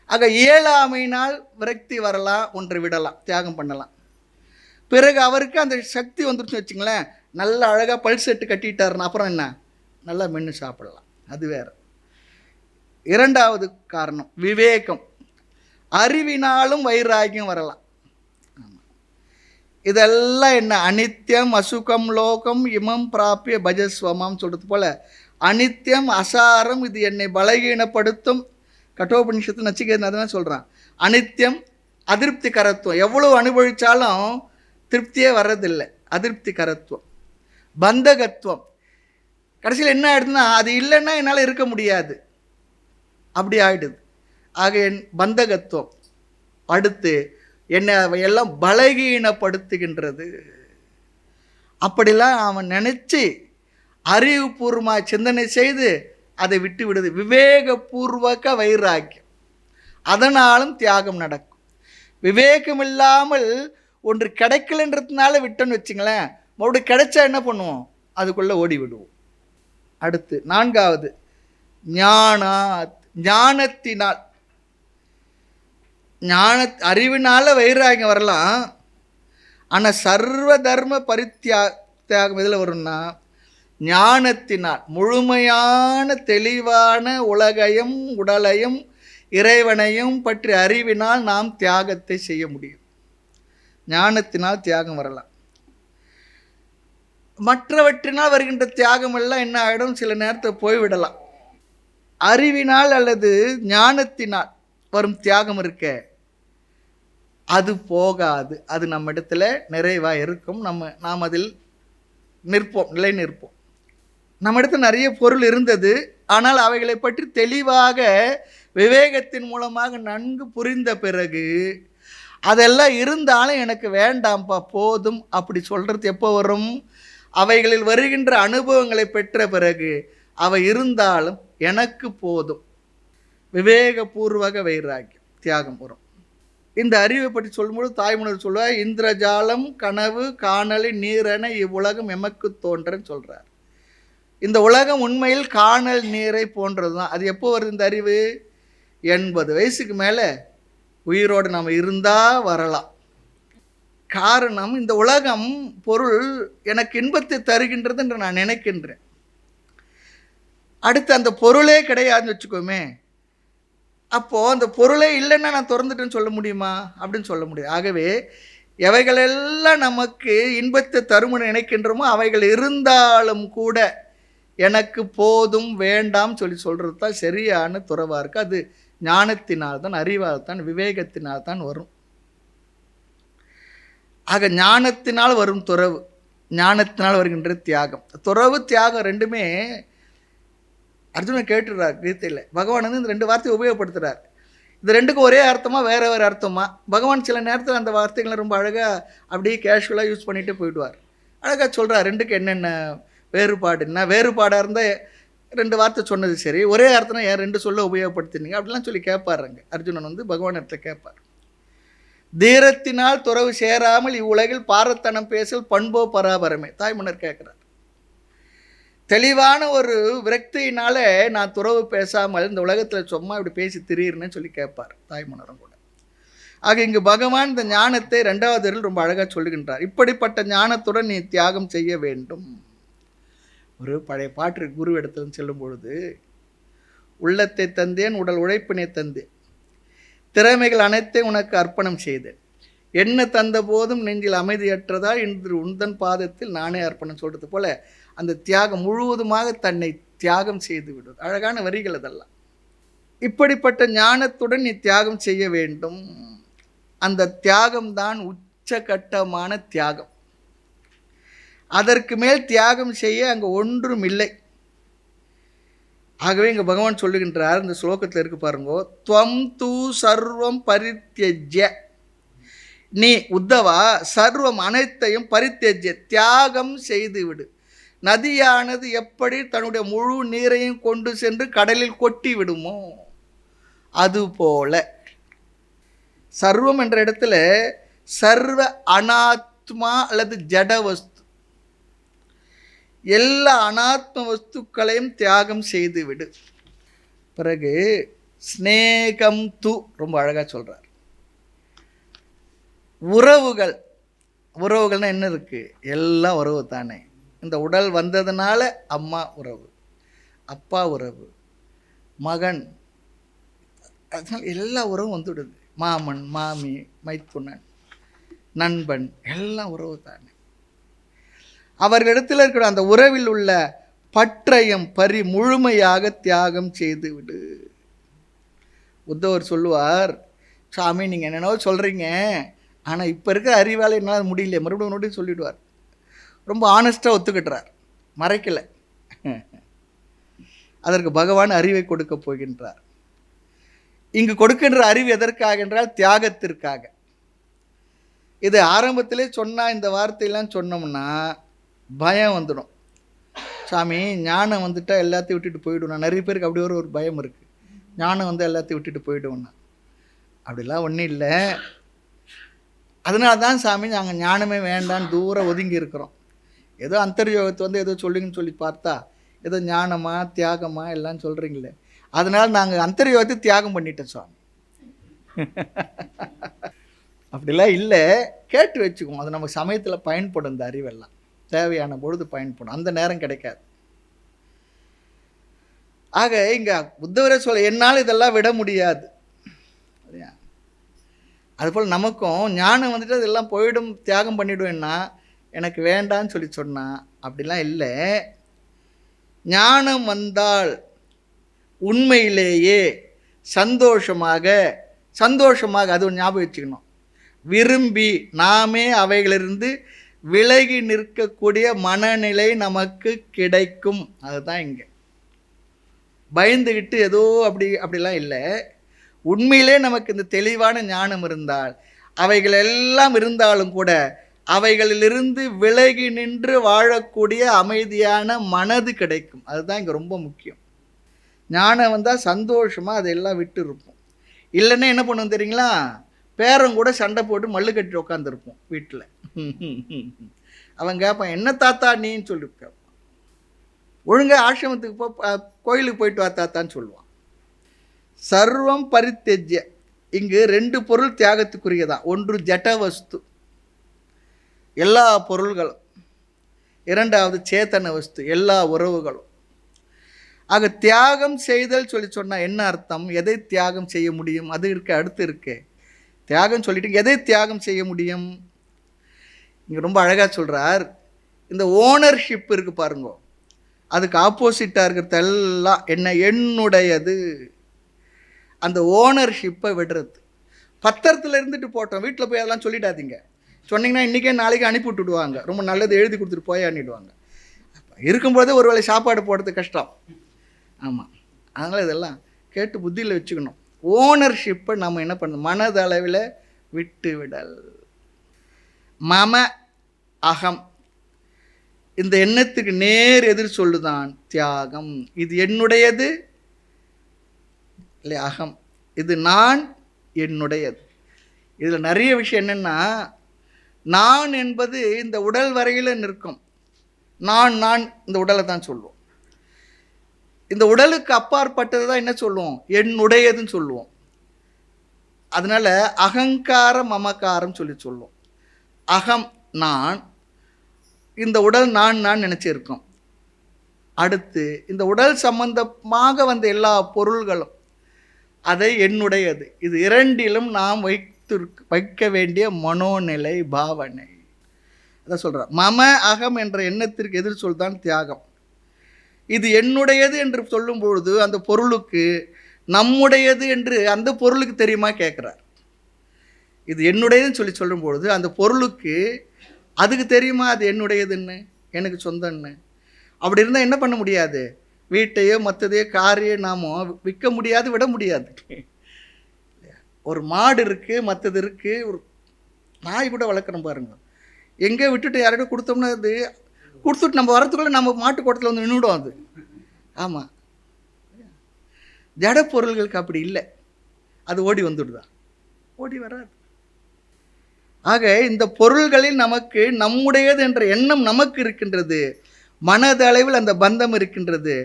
ஆக இயலாமையினால் விரக்தி வரலாம், ஒன்றை விடலாம், தியாகம் பண்ணலாம். பிறகு அவருக்கு அந்த சக்தி வந்துருச்சுன்னு வச்சுங்களேன், நல்ல அழகாக பல் செட்டு கட்டிட்டாருன்னா அப்புறம் என்ன, நல்லா மென்று சாப்பிடலாம், அது வேறு. இரண்டாவது காரணம் விவேகம். அறிவினாலும் வைராகியம் வரலாம். இதெல்லாம் என்ன, அனித்தியம் அசுகம் லோகம் இமம் பிராப்பிய பஜஸ்வமாம் சொல்கிறது போல், அனித்தியம் அசாரம், இது என்னை பலகீனப்படுத்தும். கட்டோபனிஷத்து நச்சிகேதன் அதான் சொல்கிறான். அனித்தியம் அதிருப்தி கரத்துவம், எவ்வளோ அனுபவித்தாலும் திருப்தியே வர்றதில்லை, அதிருப்தி கரத்துவம். பந்தகத்துவம், கடைசியில் என்ன ஆகிடுதுன்னா அது இல்லைன்னா என்னால் இருக்க முடியாது, அப்படி ஆகிடுது. ஆக என் பந்தகத்துவம். அடுத்து என்னை அவையெல்லாம் பலகீனப்படுத்துகின்றது. அப்படிலாம் அவன் நினச்சி அறிவுபூர்வமாக சிந்தனை செய்து அதை விட்டு விடுது. விவேகபூர்வக வைராக்கியம், அதனாலும் தியாகம் நடக்கும். விவேகம் இல்லாமல் ஒன்று கிடைக்கலன்றதுனால விட்டோன்னு வச்சுங்களேன், மறுபடியும் கிடைச்சா என்ன பண்ணுவோம், அதுக்குள்ளே ஓடி விடுவோம். அடுத்து நான்காவது ஞானத்தினால். அறிவினால் வைராகியம் வரலாம், ஆனால் சர்வ தர்ம பரித்தியாகம் இதில் வரும்னா ஞானத்தினால், முழுமையான தெளிவான உலகையும் உடலையும் இறைவனையும் பற்றி அறிவினால் நாம் தியாகத்தை செய்ய முடியும். ஞானத்தினால் தியாகம் வரலாம். மற்றவற்றினால் வருகின்ற தியாகம் எல்லாம் என்ன ஆகிடும், சில நேரத்தை போய்விடலாம். அறிவினால் அல்லது ஞானத்தினால் வரும் தியாகம் இருக்க, அது போகாது, அது நம்ம இடத்துல நிறைவாக இருக்கும். நாம் அதில் நிற்போம், நிலை நிற்போம். நம்ம இடத்துல நிறைய பொருள் இருந்தது, ஆனால் அவைகளை பற்றி தெளிவாக விவேகத்தின் மூலமாக நன்கு புரிந்த பிறகு அதெல்லாம் இருந்தாலும் எனக்கு வேண்டாம்ப்பா போதும் அப்படி சொல்கிறது எப்போ வரும், அவைகளில் வருகின்ற அனுபவங்களை பெற்ற பிறகு அவை இருந்தாலும் எனக்கு போதும், விவேகபூர்வக வைராக்கியம் தியாகம் வரும். இந்த அறிவை பற்றி சொல்லும்போது தாய்மொழி சொல்லுவார், இந்திரஜாலம் கனவு காணலி நீரென இவ்வுலகம் எமக்கு தோன்றன்னு சொல்கிறார். இந்த உலகம் உண்மையில் காணல் நீரை போன்றது தான். அது எப்போ வருது இந்த அறிவு? 80 வயசுக்கு மேலே உயிரோடு நம்ம இருந்தால் வரலாம். காரணம், இந்த உலகம் பொருள் எனக்கு இன்பத்தை தருகின்றது என்று நான் நினைக்கின்றேன். அடுத்து அந்த பொருளே கிடையாதுன்னு வச்சுக்கோமே, அப்போது அந்த பொருளே இல்லைன்னா நான் திறந்துட்டேன்னு சொல்ல முடியுமா? அப்படின்னு சொல்ல முடியாது. ஆகவே எவைகளெல்லாம் நமக்கு இன்பத்தை தருமுன்னு நினைக்கின்றோமோ அவைகள் இருந்தாலும் கூட எனக்கு போதும் வேண்டாம் சொல்கிறது தான் சரியான துறவாக இருக்குது. அது ஞானத்தினால்தான், அறிவால் தான், விவேகத்தினால் தான் வரும். ஆக ஞானத்தினால் வரும் துறவு, ஞானத்தினால் வருகின்ற தியாகம். துறவு தியாகம் ரெண்டுமே அர்ஜுனன் கேட்டுடுறார் கீதையில். பகவான் வந்து இந்த 2 வார்த்தையை உபயோகப்படுத்துகிறார். இது ரெண்டுக்கும் ஒரே அர்த்தமா வேறு வேறு அர்த்தமா? பகவான் சில நேரத்தில் அந்த வார்த்தைகளை ரொம்ப அழகாக அப்படியே கேஷுவலாக யூஸ் பண்ணிகிட்டே போயிடுவார். அழகாக சொல்கிறார் ரெண்டுக்கு என்னென்ன வேறுபாடுன்னா, வேறுபாடாக இருந்தால் 2 வார்த்தை சொன்னது சரி, ஒரே அர்த்தம் ஏன் 2 சொல்ல உபயோகப்படுத்தினீங்க அப்படிலாம் சொல்லி கேட்பாருங்க. அர்ஜுனன் வந்து பகவான் இடத்துல கேட்பார். தீரத்தினால் துறவு சேராமல் இவ்வுலகில் பாரத்தனம் பேசல் பண்போ பராபரமே, தாய்மன்னர் கேட்குறார். தெளிவான ஒரு விரக்தியினால நான் துறவு பேசாமல் இந்த உலகத்தில் சும்மா இப்படி பேசி திரியிறேன்னு சொல்லி கேட்பார் தாய்மன்னரும் கூட. ஆக இங்கு பகவான் இந்த ஞானத்தை 2வது ரொம்ப அழகாக சொல்லுகின்றார். இப்படிப்பட்ட ஞானத்துடன் நீ தியாகம் செய்ய வேண்டும். ஒரு பழைய பாட்டு குரு இடத்துல செல்லும் பொழுது, உள்ளத்தை தந்தேன், உடல் உழைப்பினை தந்தேன், திறமைகள் அனைத்தையும் உனக்கு அர்ப்பணம் செய்தேன், என்ன தந்த போதும் நெஞ்சில் அமைதியற்றதால் இன்று உந்தன் பாதத்தில் நானே அர்ப்பணம் சொல்கிறது போல் அந்த தியாகம் முழுவதுமாக தன்னை தியாகம் செய்து விடுவது. அழகான வரிகள் அதெல்லாம். இப்படிப்பட்ட ஞானத்துடன் நீ தியாகம் செய்ய வேண்டும். அந்த தியாகம்தான் உச்சகட்டமான தியாகம். அதற்கு மேல் தியாகம் செய்ய அங்கே ஒன்றும் இல்லை. ஆகவே இங்கே பகவான் சொல்லுகின்றார், இந்த ஸ்லோகத்தில் இருக்கு பாருங்கோ, துவம் தூ சர்வம் பரித்யஜ்ய, நீ உத்தவா சர்வம் அனைத்தையும் பரித்யஜ்ய தியாகம் செய்து விடு. நதியானது எப்படி தன்னுடைய முழு நீரையும் கொண்டு சென்று கடலில் கொட்டி விடுமோ அதுபோல சர்வம் என்ற இடத்துல சர்வ அனாத்மா அல்லது ஜட வஸ்து, எல்லா அனாத்ம வஸ்துக்களையும் தியாகம் செய்து விடு. பிறகு ஸ்நேகம் து ரொம்ப அழகாக சொல்கிறார். உறவுகள், உறவுகள்னால் என்ன இருக்குது? எல்லாம் உறவு தானே. இந்த உடல் வந்ததுனால அம்மா உறவு, அப்பா உறவு, மகன், அதனால் எல்லா உறவும் வந்துவிடுது. மாமன், மாமி, மைத்துனன், நண்பன், எல்லாம் உறவு தானே. அவர்களிடத்தில் இருக்கிற அந்த உறவில் உள்ள பற்றையும் முழுமையாக தியாகம் செய்து விடு. உத்தவர் சொல்லுவார், சாமி நீங்கள் என்னென்னவோ சொல்கிறீங்க, ஆனால் இப்போ இருக்கிற அறிவால் என்னால் முடியல, மறுபடியும் சொல்லிவிடுவார். ரொம்ப ஆனஸ்ட்டாக ஒத்துக்கிட்டுறார், மறைக்கலை. அதற்கு பகவான் அறிவை கொடுக்க போகின்றார். இங்கு கொடுக்கின்ற அறிவு எதற்காக என்றால் தியாகத்திற்காக. இது ஆரம்பத்திலே சொன்னால், இந்த வார்த்தையெல்லாம் சொன்னோம்னா பயம் வந்துடும். சாமி ஞானம் வந்துட்டால் எல்லாத்தையும் விட்டுட்டு போயிடுவோம். நிறைய பேருக்கு அப்படி ஒரு பயம் இருக்குது. ஞானம் வந்து எல்லாத்தையும் விட்டுட்டு போயிடுவோம்னா, அப்படிலாம் ஒன்றும் இல்லை. அதனால தான் சாமி நாங்கள் ஞானமே வேண்டான்னு தூரம் ஒதுங்கி இருக்கிறோம். ஏதோ அந்தர்யோகத்தை வந்து ஏதோ சொல்லுங்கன்னு சொல்லி பார்த்தா ஏதோ ஞானமா தியாகமா எல்லாம் சொல்கிறீங்களே, அதனால் நாங்கள் அந்தர்யோகத்தை தியாகம் பண்ணிட்டோம் சுவாமி. அப்படிலாம் இல்லை, கேட்டு வச்சுக்குவோம். அது நம்ம சமயத்தில் பயன்படும். இந்த அறிவெல்லாம் தேவையான பொழுது பயன்படும், அந்த நேரம் கிடைக்காது. ஆக இங்கே புத்தவரே சொல்ல, என்னால் இதெல்லாம் விட முடியாது இல்லையா? அதுபோல் நமக்கும் ஞானம் வந்துட்டு அதெல்லாம் போயிடும், தியாகம் பண்ணிவிடுவேன்னா எனக்கு வேண்டான்னு சொல்லி சொன்னால் அப்படிலாம் இல்லை. ஞானம் வந்தால் உண்மையிலேயே சந்தோஷமாக அது ஞாபகம் வச்சுக்கணும், விரும்பி நாமே அவைகளிலிருந்து விலகி நிற்கக்கூடிய மனநிலை நமக்கு கிடைக்கும். அதுதான் இங்கே. பயந்துக்கிட்டு ஏதோ அப்படிலாம் இல்லை. உண்மையிலே நமக்கு இந்த தெளிவான ஞானம் இருந்தால், அவைகள் எல்லாம் இருந்தாலும் கூட அவைகளிலிருந்து விலகி நின்று வாழக்கூடிய அமைதியான மனது கிடைக்கும். அதுதான் இங்கே ரொம்ப முக்கியம். ஞானம் வந்தால் சந்தோஷமாக அதையெல்லாம் விட்டு இருப்போம். இல்லைன்னா என்ன பண்ணுவோம் தெரியுங்களா? பேரன் கூட சண்டை போட்டு மல்லு கட்டி உட்காந்துருப்போம் வீட்டில். அவன் கேட்பான், என்ன தாத்தா நீன்னு சொல்லி கேட்பான். ஒழுங்காக ஆசிரமத்துக்கு கோயிலுக்கு போயிட்டு வா தாத்தான்னு சொல்லுவான். சர்வம் பரித்தெஜ்ய, இங்கு 2 பொருள் தியாகத்துக்குரியதான். ஒன்று ஜட வஸ்து, எல்லா பொருள்களும். 2வது சேத்தன வஸ்து, எல்லா உறவுகளும். ஆக தியாகம் செய்தல் சொல்லி சொன்னால் என்ன அர்த்தம்? எதை தியாகம் செய்ய முடியும்? அது இருக்கு, அடுத்து இருக்கு. தியாகம் சொல்லிட்டு எதை தியாகம் செய்ய முடியும்? இங்கே ரொம்ப அழகாக சொல்கிறார். இந்த ஓனர்ஷிப் இருக்கு பாருங்க, அதுக்கு ஆப்போசிட்டாக இருக்கிறதெல்லாம் என்னுடையது. அந்த ஓனர்ஷிப்பை விடுறது. பத்திரத்தில் இருந்துட்டு போட்டோம், வீட்டில் போய் அதெல்லாம் சொல்லிடாதீங்க. சொன்னீங்கன்னா இன்றைக்கே நாளைக்கு அனுப்பி விட்டுடுவாங்க. ரொம்ப நல்லது எழுதி கொடுத்துட்டு போய் அனுப்பிடுவாங்க. இருக்கும்போதே ஒரு வேளை சாப்பாடு போடுறது கஷ்டம். ஆமாம், அதனால் இதெல்லாம் கேட்டு புத்தியில் வச்சுக்கணும். ஓனர்ஷிப்பை நம்ம என்ன பண்ணணும்? மனதளவில் விட்டு விடல். மம அகம், இந்த எண்ணத்துக்கு நேர் எதிர் சொல்லுதான் தியாகம். இது என்னுடையது இல்லை, அகம். இது நான், என்னுடையது. இதில் நிறைய விஷயம் என்னென்னா, நான் என்பது இந்த உடல் வரையில் நிற்கும். நான் இந்த உடலை தான் சொல்லுவோம். இந்த உடலுக்கு அப்பாற்பட்டது தான் என்ன சொல்லுவோம்? என்னுடையதுன்னு சொல்லுவோம். அதனால் அகங்காரம் மமக்காரம் சொல்லி சொல்லுவோம். அகம் நான், இந்த உடல் நான் நினச்சிருக்கோம். அடுத்து இந்த உடல் சம்பந்தமாக வந்த எல்லா பொருள்களும் அதை என்னுடையது. இது 2லும் நாம் வைக்க வேண்டிய மனோநிலை, பாவனை. அதான் சொல்கிறார், மம அகம் என்ற எண்ணத்திற்கு எதிர் சொல் தான் தியாகம். இது என்னுடையது என்று சொல்லும் பொழுது அந்த பொருளுக்கு நம்முடையது என்று அந்த பொருளுக்கு தெரியுமா கேட்குறார். இது என்னுடையதுன்னு சொல்லும் பொழுது அந்த பொருளுக்கு அதுக்கு தெரியுமா அது என்னுடையதுன்னு, எனக்கு சொந்தன்னு. அப்படி இருந்தால் என்ன பண்ண முடியாது, வீட்டையோ மற்றதையோ காரையோ நாமோ விற்க முடியாது, விட முடியாது. ஒரு மாடு இருக்குது, மற்றது இருக்குது, ஒரு நாய் கூட வளர்க்குறோம் பாருங்க. எங்கே விட்டுட்டு யார்கிட்ட கொடுத்தோம்னா அது கொடுத்துட்டு நம்ம வரத்துக்குள்ளே நம்ம மாட்டு கூட்டத்தில் வந்து நின்றுடும் அது. ஆமாம், ஜட பொருள்களுக்கு அப்படி இல்லை, அது ஓடி வந்துடுதா, ஓடி வராது. ஆக இந்த பொருள்களில் நமக்கு நம்முடையது என்ற எண்ணம் நமக்கு இருக்கின்றது, மனதளவில் அந்த பந்தம் இருக்கின்றது.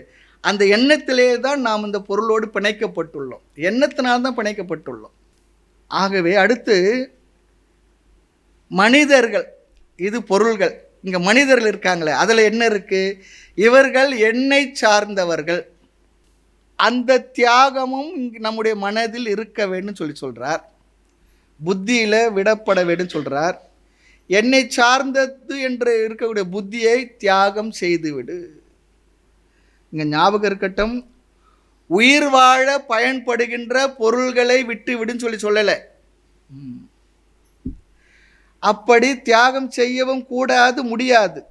அந்த எண்ணத்திலே தான் நாம் இந்த பொருளோடு பிணைக்கப்பட்டுள்ளோம், எண்ணத்தினால்தான் பிணைக்கப்பட்டுள்ளோம். ஆகவே அடுத்து மனிதர்கள், இது பொருள்கள். இங்கே மனிதர்கள் இருக்காங்களே, அதில் என்ன இருக்குது, இவர்கள் என்னை சார்ந்தவர்கள். அந்த தியாகமும் நம்முடைய மனதில் இருக்க வேண்டும் சொல்கிறார். புத்தியில் விடப்பட வேண்டும் சொல்கிறார். என்னை சார்ந்தது என்று இருக்கக்கூடிய புத்தியை தியாகம் செய்துவிடு. இங்கே ஞாபகம் இருக்கட்டும், உயிர் வாழ பயன்படுகின்ற பொருள்களை விட்டு விடுன்னு சொல்லலை. அப்படி தியாகம் செய்யவும் கூடாது, முடியாது.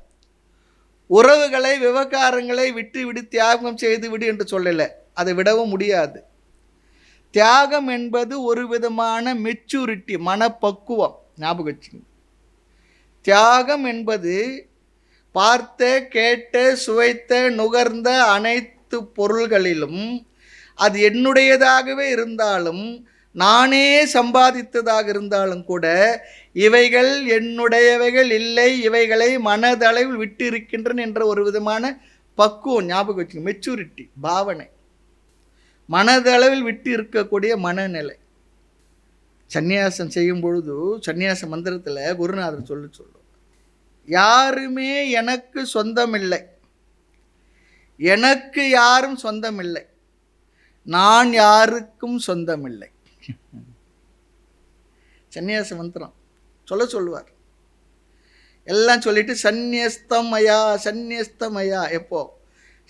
உறவுகளை, விவகாரங்களை விட்டு விடு, தியாகம் செய்து விடு என்று சொல்லலை, அதை விடவும் முடியாது. தியாகம் என்பது ஒரு விதமான மெச்சூரிட்டி, மனப்பக்குவம். ஞாபகம் வச்சுங்க, தியாகம் என்பது பார்த்த, கேட்ட, சுவைத்த, நுகர்ந்த அனைத்து பொருள்களிலும் அது என்னுடையதாகவே இருந்தாலும், நானே சம்பாதித்ததாக இருந்தாலும் கூட, இவைகள் என்னுடையவைகள் இல்லை, இவைகளை மனதளவில் விட்டு இருக்கின்றன என்ற ஒரு விதமான பக்குவம். ஞாபகம் வச்சுங்க, மெச்சூரிட்டி, பாவனை, மனதளவில் விட்டு இருக்கக்கூடிய மனநிலை. சந்நியாசம் செய்யும் பொழுது சந்நியாச மந்திரத்தில் குருநாதர் சொல்லுவோம், யாருமே எனக்கு சொந்தமில்லை, எனக்கு யாரும் சொந்தமில்லை, நான் யாருக்கும் சொந்தமில்லை. சந்நியாச மந்திரம் சொல்லுவார். எல்லாம் சொல்லிட்டு சந்நியஸ்தமயா, சந்நியஸ்தமயா. எப்போ,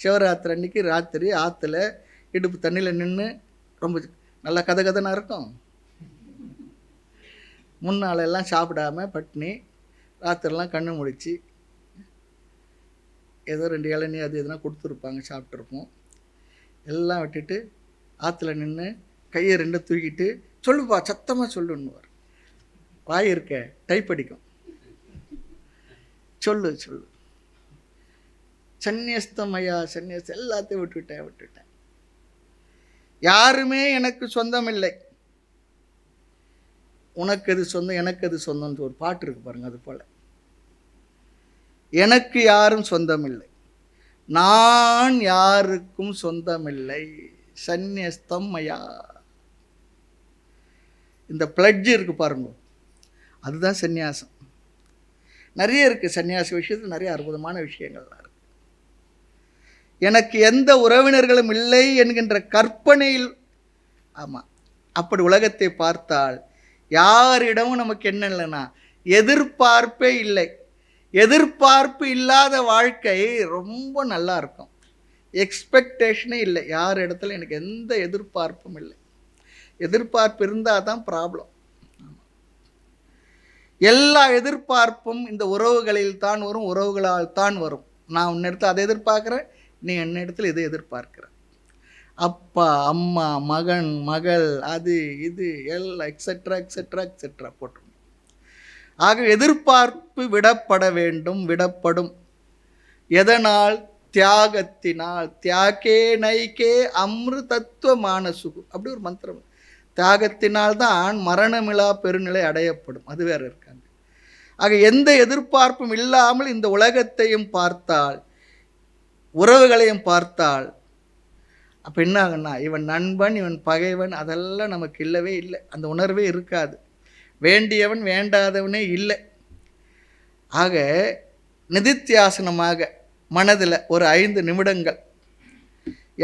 சிவராத்திரி அன்னைக்கு ராத்திரி ஆற்றுல இடுப்பு தண்ணியில் நின்று ரொம்ப நல்லா கதகதனா இருக்கும். முன்னாலெல்லாம் சாப்பிடாம பட்னி, ராத்திரிலாம் கண்ணு முடிச்சு ஏதோ 2 இளநீ அது எதுனா கொடுத்துருப்பாங்க, சாப்பிட்ருப்போம். எல்லாம் விட்டுட்டு ஆற்றுல நின்று கையை 2 தூக்கிட்டு சொல்லுப்பா, சத்தமாக சொல்லுன்னுவார். வாய் இருக்க டைப் அடிக்கும், சொல்லு சொல்லு. சந்நியஸ்தமயா, சந்நியஸ்த, எல்லாத்தையும் விட்டுட்டேன். யாருமே எனக்கு சொந்தமில்லை, உனக்கு எது சொந்தம், எனக்கு எது சொந்தம்னு ஒரு பாட்டு இருக்கு பாருங்க. அது போல எனக்கு யாரும் சொந்தமில்லை, நான் யாருக்கும் சொந்தமில்லை. சந்நியஸ்தம் மயா. இந்த பிளட்ஜ் இருக்கு பாருங்க, அதுதான் சந்நியாசம். நிறைய இருக்குது சந்நியாச விஷயத்தில், நிறைய அற்புதமான விஷயங்கள்லாம் இருக்கு. எனக்கு எந்த உறவினர்களும் இல்லை என்கின்ற கற்பனையில், ஆமாம், அப்படி உலகத்தை பார்த்தால் யாரிடமும் நமக்கு என்ன இல்லைன்னா எதிர்பார்ப்பே இல்லை. எதிர்பார்ப்பு இல்லாத வாழ்க்கை ரொம்ப நல்லா இருக்கும். எக்ஸ்பெக்டேஷனே இல்லை, யார் இடத்துல எனக்கு எந்த எதிர்பார்ப்பும் இல்லை. எதிர்பார்ப்பு இருந்தால் தான் ப்ராப்ளம். எல்லா எதிர்பார்ப்பும் இந்த உறவுகளில் தான் வரும், உறவுகளால் தான் வரும். நான் உன்னிடத்தில் அதை எதிர்பார்க்குறேன், நீ என்னிடத்தில் இதை எதிர்பார்க்கிற. அப்பா, அம்மா, மகன், மகள், அது இது எல்லாம் எக்ஸெட்ரா எக்ஸெட்ரா எக்ஸெட்ரா போட்டுரும். ஆக எதிர்பார்ப்பு விடப்பட வேண்டும், விடப்படும். எதனால்? தியாகத்தினால். தியாகே நைக்கே அமிர்தத்துவ மானசுகு, அப்படி ஒரு மந்திரம். தியாகத்தினால்தான் மரணமிலா பெருநிலை அடையப்படும். அது வேற இருக்காங்க. ஆக எந்த எதிர்பார்ப்பும் இல்லாமல் இந்த உலகத்தையும் பார்த்தால், உறவுகளையும் பார்த்தால், அப்போ என்ன ஆகுன்னா, இவன் நண்பன், இவன் பகைவன், அதெல்லாம் நமக்கு இல்லவே இல்லை. அந்த உணர்வே இருக்காது. வேண்டியவன் வேண்டாதவனே இல்லை. ஆக நிதித்தியாசனமாக மனதில் ஒரு 5 நிமிடங்கள்,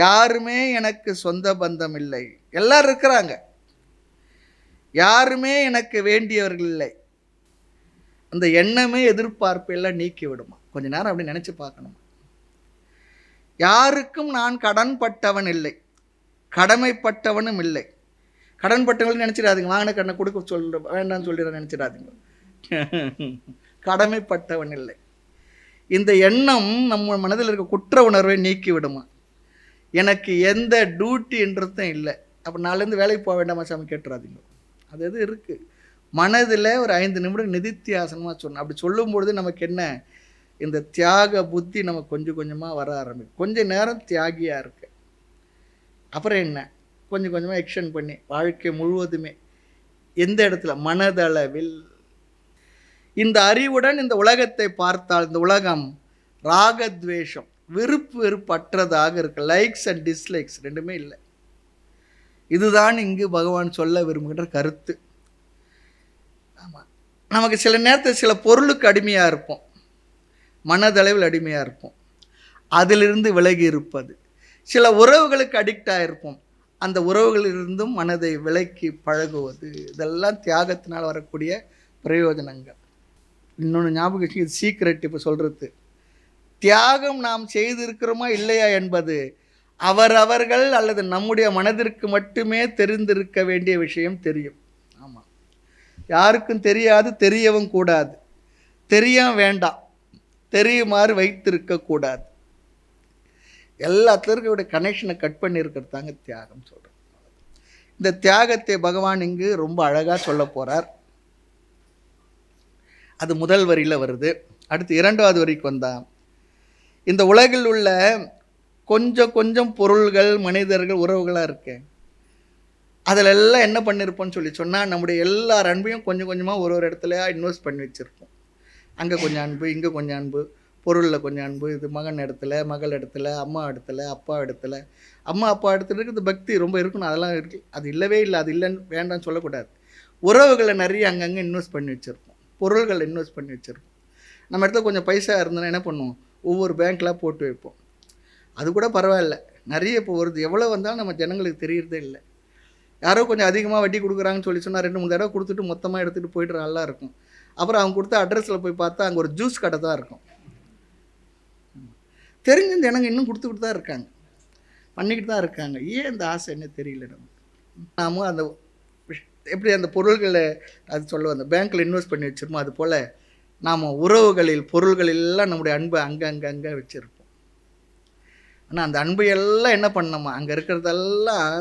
யாருமே எனக்கு சொந்த பந்தம் இல்லை. எல்லாரும் இருக்கிறாங்க, யாருமே எனக்கு வேண்டியவர்கள் இல்லை. அந்த எண்ணமே எதிர்பார்ப்பு எல்லாம் நீக்கி விடுமா. கொஞ்ச நேரம் அப்படி நினச்சி பார்க்கணும். யாருக்கும் நான் கடன்பட்டவன் இல்லை, கடமைப்பட்டவனும் இல்லை. கடன்பட்டவன் நினச்சிடாதீங்க, வாங்கின கடனை கொடுக்க சொல்ற வேண்டாம்னு சொல்லிட நினச்சிடாதீங்க. கடமைப்பட்டவன் இல்லை. இந்த எண்ணம் நம்ம மனதில் இருக்க குற்ற உணர்வை நீக்கி விடுமா. எனக்கு எந்த டியூட்டின்றதும் இல்லை. அப்போ நாளிலேருந்து வேலைக்கு போக வேண்டாமா சாமி கேட்டுறாதீங்க. அது எது இருக்குது மனதில் ஒரு 5 நிமிடம் நிதித்தியாசனமாக சொன்னோம். அப்படி சொல்லும்பொழுது நமக்கு என்ன, இந்த தியாக புத்தி நமக்கு கொஞ்சம் கொஞ்சமாக வர ஆரம்பிக்கும். கொஞ்சம் நேரம் தியாகியாக இருக்கு, அப்புறம் என்ன கொஞ்சம் கொஞ்சமாக எக்ஸ்டெண்ட் பண்ணி வாழ்க்கை முழுவதுமே எந்த இடத்துல மனதளவில் இந்த அறிவுடன் இந்த உலகத்தை பார்த்தால் இந்த உலகம் ராகத்வேஷம் விருப்பு வெறுப்பற்றதாக இருக்கு. லைக்ஸ் அண்ட் டிஸ்லைக்ஸ் ரெண்டுமே இல்லை. இதுதான் இங்கு பகவான் சொல்ல விரும்புகின்ற கருத்து. ஆமாம், நமக்கு சில நேரத்தில் சில பொருளுக்கு அடிமையாக இருப்போம், மனதளவில் அடிமையாக இருப்போம், அதிலிருந்து விலகி இருப்பது. சில உறவுகளுக்கு அடிக்டாக இருப்போம், அந்த உறவுகளிலிருந்தும் மனதை விலக்கி பழகுவது. இதெல்லாம் தியாகத்தினால் வரக்கூடிய பிரயோஜனங்கள். இன்னொன்று ஞாபகம், இது சீக்ரெட். இப்போ சொல்கிறது, தியாகம் நாம் செய்திருக்கிறோமா இல்லையா என்பது அவரவர்கள் அல்லது நம்முடைய மனதிற்கு மட்டுமே தெரிந்திருக்க வேண்டிய விஷயம். தெரியும், ஆமாம், யாருக்கும் தெரியாது, தெரியவும் கூடாது. தெரிய வேண்டாம், தெரியுமாறு வைத்திருக்கக்கூடாது. எல்லாத்திற்கும் கனெக்ஷனை கட் பண்ணி இருக்கிறதாங்க தியாகம் சொல்கிறேன். இந்த தியாகத்தை பகவான் இங்கு ரொம்ப அழகாக சொல்ல போகிறார். அது முதல் வரியில் வருது. அடுத்து 2வது வரிக்கு வந்தால், இந்த உலகில் உள்ள கொஞ்சம் கொஞ்சம் பொருள்கள், மனிதர்கள், உறவுகளாக இருக்கு, அதில் எல்லாம் என்ன பண்ணியிருப்போம்னு சொல்லி சொன்னால், நம்முடைய எல்லார் அன்பையும் கொஞ்சம் கொஞ்சமாக ஒரு இடத்துல இன்வெஸ்ட் பண்ணி வச்சுருப்போம். அங்கே கொஞ்சம் அன்பு, இங்கே கொஞ்சம் அன்பு, பொருளில் கொஞ்சம் அன்பு, இது மகன் இடத்துல, மகள் இடத்துல, அம்மா இடத்துல, அப்பா இடத்துல. அம்மா அப்பா இடத்துல இருக்குது பக்தி ரொம்ப இருக்கணும், அதெல்லாம் இருக்குது. அது இல்லவே இல்லை, அது இல்லைன்னு வேண்டாம்னு சொல்லக்கூடாது. உறவுகளை நிறைய அங்கங்கே இன்வெஸ்ட் பண்ணி வச்சுருப்போம், பொருள்களை இன்வெஸ்ட் பண்ணி வச்சுருப்போம். நம்ம இடத்துல கொஞ்சம் பைசா இருந்ததுன்னா என்ன பண்ணுவோம், ஒவ்வொரு பேங்க்கில் போட்டு வைப்போம். அது கூட பரவாயில்ல, நிறைய இப்போ வருது. எவ்வளோ வந்தாலும் நம்ம ஜனங்களுக்கு தெரியறதே இல்லை. யாரோ கொஞ்சம் அதிகமாக வட்டி கொடுக்குறாங்கன்னு சொல்லி சொன்னால் 2-3 தடவை கொடுத்துட்டு மொத்தமாக எடுத்துகிட்டு போய்ட்டு நல்லா இருக்கும். அப்புறம் அவங்க கொடுத்த அட்ரஸில் போய் பார்த்தா அங்கே ஒரு ஜூஸ் கடை தான் இருக்கும். தெரிஞ்ச ஜனங்க இன்னும் கொடுத்துக்கிட்டு தான் இருக்காங்க, பண்ணிக்கிட்டு தான் இருக்காங்க. ஏன் இந்த ஆசை என்ன தெரியல நமக்கு. நாமும் அந்த எப்படி அந்த பொருள்களை அது சொல்ல அந்த பேங்க்கில் இன்வெஸ்ட் பண்ணி வச்சுருமோ, அது போல் நாம் உறவுகளில் பொருள்களெல்லாம் நம்முடைய அன்பை அங்கே வச்சுருப்போம். ஆனால் அந்த அன்பையெல்லாம் என்ன பண்ணணுமா, அங்கே இருக்கிறதெல்லாம்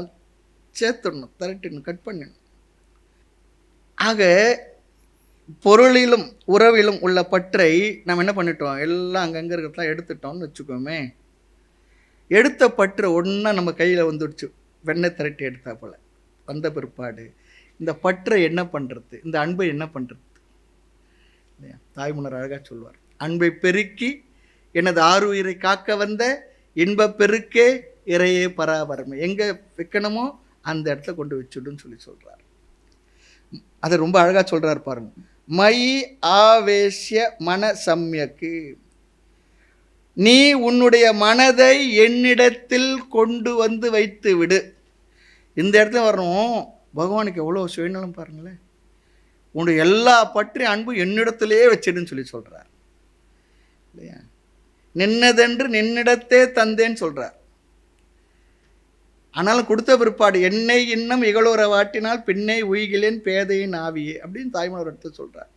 சேர்த்துடணும், திரட்டிடணும், கட் பண்ணிடணும். ஆக பொருளிலும் உறவிலும் உள்ள பற்றை நம்ம என்ன பண்ணிட்டோம், எல்லாம் அங்கங்கே இருக்கிறதெல்லாம் எடுத்துட்டோம்னு வச்சுக்கோமே. எடுத்த பற்று ஒன்றா நம்ம கையில் வந்துடுச்சு, வெண்ணெய் திரட்டி எடுத்தா போல். வந்த பிற்பாடு இந்த பற்றை என்ன பண்ணுறது, இந்த அன்பை என்ன பண்ணுறது? இல்லையா, தாய்மலர் அழகாக சொல்வார், அன்பை பெருக்கி எனது ஆறுயிரை காக்க வந்த இன்ப பெருக்கே இறையே பராபரமே. எங்கே வைக்கணுமோ அந்த இடத்துல கொண்டு வச்சுடுன்னு சொல்லி சொல்கிறார். அதை ரொம்ப அழகாக சொல்கிறார் பாருங்க. மயி ஆவேஷ்ய மன சம்யக்கு, நீ உன்னுடைய மனதை என்னிடத்தில் கொண்டு வந்து வைத்து விடு. இந்த இடத்துல வரணும். பகவானுக்கு எவ்வளோ சுயநலம் பாருங்களேன். உன்னுடைய எல்லா பற்றி அன்பு என்னிடத்திலே வச்சிடுன்னு சொல்லி சொல்கிறார் இல்லையா. நின்னதென்று நின்னிடத்தே தந்தேன்னு சொல்கிறார். ஆனாலும் கொடுத்த பிற்பாடு என்னை இன்னும் இகழோர வாட்டினால் பின்னை உயிகிலேன் பேதையின் ஆவியே அப்படின்னு தாய்மலர் எடுத்து சொல்கிறார்.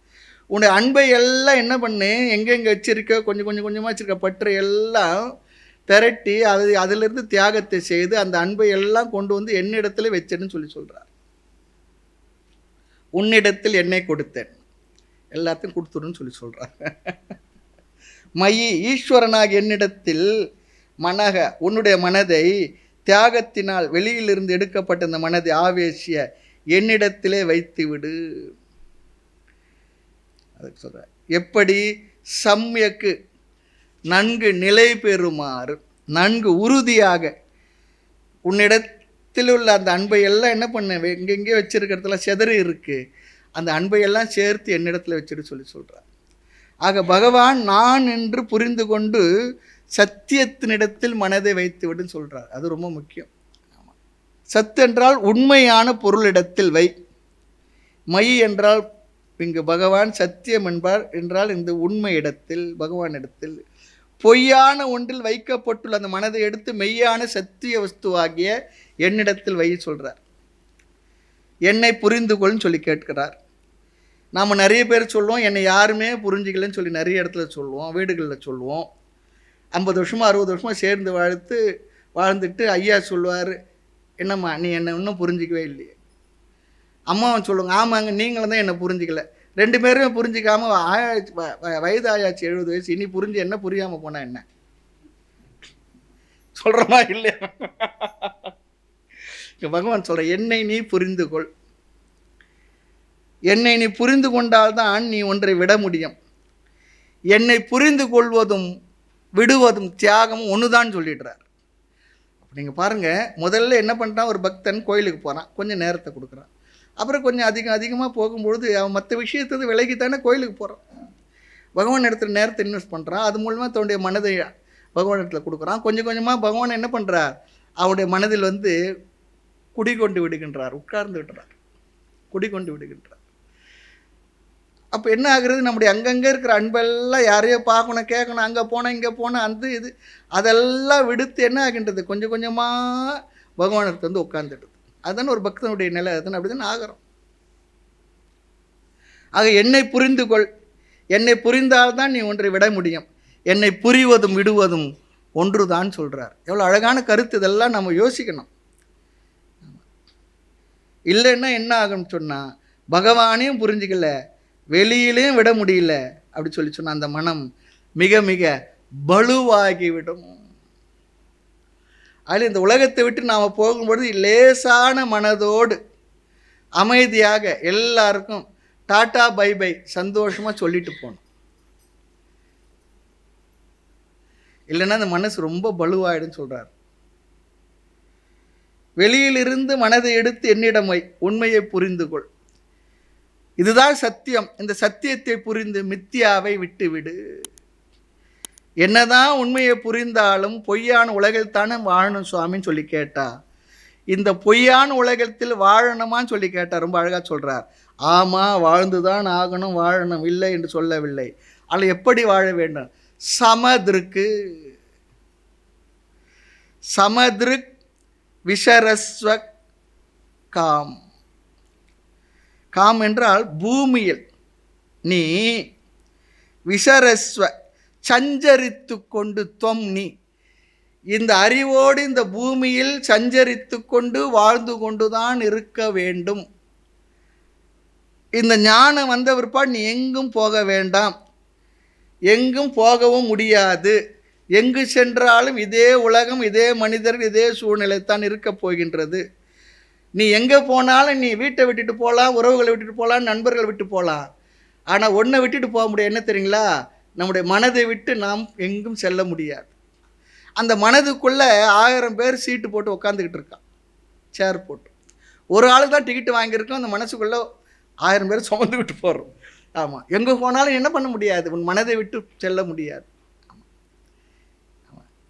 உன்னுடைய அன்பை எல்லாம் என்ன பண்ணு, எங்கெங்கே வச்சிருக்க கொஞ்சம் கொஞ்சமாக வச்சுருக்க பற்றை எல்லாம் திரட்டி அதிலிருந்து தியாகத்தை செய்து அந்த அன்பை எல்லாம் கொண்டு வந்து என்னிடத்துல வச்சேன்னு சொல்லி சொல்கிறார். உன்னிடத்தில் என்னை கொடுத்தேன், எல்லாத்தையும் கொடுத்துருன்னு சொல்லி சொல்கிறார். மயி ஈஸ்வரனாக என்னிடத்தில் மனக, உன்னுடைய மனதை தியாகத்தினால் வெளியிலிருந்து எடுக்கப்பட்ட இந்த மனதை ஆவேசிய என்னிடத்திலே வைத்து விடு. அதுக்கு சொல்ற எப்படி சம்யக்கு நன்கு நிலை பெறுமாறு, நன்கு உறுதியாக உன்னிடத்தில் உள்ள அந்த அன்பை எல்லாம் என்ன பண்ண, எங்கெங்கே வச்சிருக்கிறதுல செதறி இருக்கு, அந்த அன்பையெல்லாம் சேர்த்து என்னிடத்துல வச்சுட்டு சொல்லி சொல்கிறார். ஆக பகவான் நான் என்று புரிந்து கொண்டு சத்தியத்தினிடத்தில் மனதை வைத்து விடுன்னு சொல்கிறார். அது ரொம்ப முக்கியம். ஆமாம், சத்து என்றால் உண்மையான பொருளிடத்தில் வை. மயி என்றால் இங்கு பகவான், சத்தியம் என்றால் இந்த உண்மை இடத்தில், பகவான் இடத்தில் பொய்யான ஒன்றில் வைக்கப்பட்டுள்ள அந்த மனதை எடுத்து மெய்யான சத்திய வஸ்துவாகிய என்னிடத்தில் வை சொல்கிறார். என்னை புரிந்து கொள்னு சொல்லி கேட்கிறார். நாம் நிறைய பேர் சொல்லுவோம், என்னை யாருமே புரிஞ்சிக்கலன்னு சொல்லி நிறைய இடத்துல சொல்லுவோம், வீடுகளில் சொல்லுவோம். 50 வருஷமாக 60 வருஷமாக சேர்ந்து வாழ்ந்துட்டு ஐயா சொல்லுவார், என்னம்மா நீ என்னை இன்னும் புரிஞ்சிக்கவே இல்லையே. அம்மாவும் சொல்லுவாங்க, ஆமாங்க நீங்களும் தான் என்னை புரிஞ்சிக்கல. 2 பேருமே புரிஞ்சிக்காமல் வயது ஆயாச்சு 70 வயசு, இனி புரிஞ்சு என்ன புரியாமல் போனால் என்ன சொல்கிறோமா இல்லையா? பகவான் சொல்ற, என்னை நீ புரிந்து கொள். என்னை நீ புரிந்து கொண்டால்தான் நீ ஒன்றை விட முடியும். என்னை புரிந்து கொள்வதும் விடுவதும் தியாகமும் ஒன்றுதான் சொல்லிடுறார். நீங்கள் பாருங்கள், முதல்ல என்ன பண்ணுறான், ஒரு பக்தன் கோயிலுக்கு போகிறான், கொஞ்சம் நேரத்தை கொடுக்குறான். அப்புறம் கொஞ்சம் அதிகமாக போகும்பொழுது அவன் மற்ற விஷயத்தை விலகித்தானே கோயிலுக்கு போகிறான். பகவான் இடத்துல நேரத்தை இன்வெஸ்ட் பண்ணுறான். அது மூலமாக தன்னுடைய மனதை பகவான் இடத்துல கொடுக்குறான். கொஞ்சம் கொஞ்சமாக பகவான் என்ன பண்ணுறார், அவருடைய மனதில் குடிகொண்டு விடுகின்றார், உட்கார்ந்து விடுறார், குடிகொண்டு விடுகின்றார். அப்போ என்ன ஆகுறது, நம்முடைய அங்கங்கே இருக்கிற அன்பெல்லாம் யாரையோ பார்க்கணும், கேட்கணும், அங்கே போனோம் இங்கே போனோம் அந்த இது அதெல்லாம் விடுத்து என்ன ஆகின்றது, கொஞ்சம் கொஞ்சமாக பகவானுக்கு உட்கார்ந்துடுது. அதுதானே ஒரு பக்தனுடைய நிலை, அதுதானே அப்படி தானே ஆகிறோம். ஆக என்னை புரிந்து கொள். என்னை புரிந்தால்தான் நீ ஒன்றை விட முடியும். என்னை புரிவதும் விடுவதும் ஒன்று தான் சொல்கிறார். எவ்வளோ அழகான கருத்து. இதெல்லாம் நம்ம யோசிக்கணும். இல்லைன்னா என்ன ஆகும்னு சொன்னால், பகவானையும் புரிஞ்சிக்கல, வெளியிலையும் விட முடியல அப்படி சொன்னால் அந்த மனம் மிக மிக பலுவாகிவிடும். அதில் இந்த உலகத்தை விட்டு நாம் போகும்பொழுது லேசான மனதோடு அமைதியாக எல்லாருக்கும் டாட்டா பை பை சந்தோஷமாக சொல்லிட்டு போகணும். இல்லைன்னா அந்த மனசு ரொம்ப பலுவாயிடுன்னு சொல்கிறார். வெளியிலிருந்து மனதை எடுத்து என்னிடம் வை, உண்மையை புரிந்து கொள். இதுதான் சத்தியம். இந்த சத்தியத்தை புரிந்து மித்தியாவை விட்டுவிடு. என்னதான் உண்மையை புரிந்தாலும் பொய்யான உலகில் தானே வாழணும் சுவாமின்னு சொல்லி கேட்டா, இந்த பொய்யான உலகத்தில் வாழணுமான்னு சொல்லி கேட்டால் ரொம்ப அழகாக சொல்கிறார். ஆமாம், வாழ்ந்துதான் ஆகணும், வாழணும், இல்லை என்று சொல்லவில்லை. ஆனால் எப்படி வாழ வேண்டும்? சமதிருக்கு. சமதிருக் விஷரஸ்வ காம். காம் என்றால் பூமியில் நீ விஷரஸ்வ சஞ்சரித்து கொண்டு தொம் நீ இந்த அறிவோடு இந்த பூமியில் சஞ்சரித்து கொண்டு வாழ்ந்து கொண்டுதான் இருக்க வேண்டும். இந்த ஞானம் வந்த பிற்பாடு நீ எங்கும் போக வேண்டாம், எங்கும் போகவும் முடியாது. எங்கு சென்றாலும் இதே உலகம், இதே மனிதர்கள், இதே சூழ்நிலைத்தான் இருக்கப் போகின்றது. நீ எங்கே போனாலும் நீ வீட்டை விட்டுட்டு போகலாம், உறவுகளை விட்டுட்டு போகலாம், நண்பர்களை விட்டு போகலாம். ஆனால் ஒன்றை விட்டுட்டு போக முடியாது, என்ன தெரியுங்களா? நம்முடைய மனதை விட்டு நாம் எங்கும் செல்ல முடியாது. அந்த மனதுக்குள்ளே 1000 பேர் சீட்டு போட்டு உட்காந்துக்கிட்டு இருக்கான், சேர் போட்டு. ஒரு ஆள் தான் டிக்கெட்டு வாங்கியிருக்கோம், அந்த மனசுக்குள்ளே 1000 பேர் சுமந்து விட்டு போகிறோம். ஆமாம், எங்கே போனாலும் என்ன பண்ண முடியாது, உன் மனதை விட்டு செல்ல முடியாது.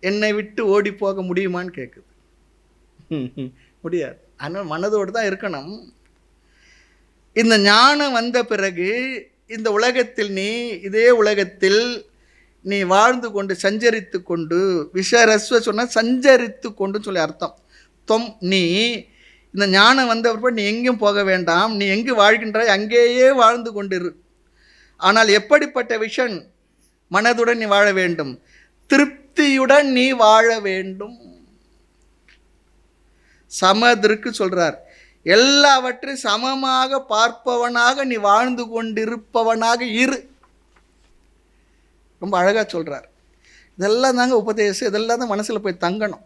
என்னை விட்டு ஓடி போக முடியுமான்னு கேட்குது. முடியாது. ஆனால் மனதோடு தான் இருக்கணும். இந்த ஞானம் வந்த பிறகு இந்த உலகத்தில் நீ இதே உலகத்தில் நீ வாழ்ந்து கொண்டு சஞ்சரித்து கொண்டு, விஷரஸ்வ சொன்னால் சஞ்சரித்து கொண்டுன்னு சொல்லி அர்த்தம். தொம் நீ இந்த ஞானம் வந்த பிறகு நீ எங்கேயும் போக வேண்டாம், நீ எங்கு வாழ்கின்றாய் அங்கேயே வாழ்ந்து கொண்டிரு. ஆனால் எப்படிப்பட்ட விஷன் மனதுடன் நீ வாழ வேண்டும்? திருப்தியுடன் நீ வாழ வேண்டும். சமதிற்கு சொல்றார், எல்லாவற்றையும் சமமாக பார்ப்பவனாக நீ வாழ்ந்து கொண்டிருப்பவனாக இரு. ரொம்ப அழகாக சொல்கிறார். இதெல்லாம் தாங்க உபதேசம். இதெல்லாம் தான் மனசில் போய் தங்கணும்.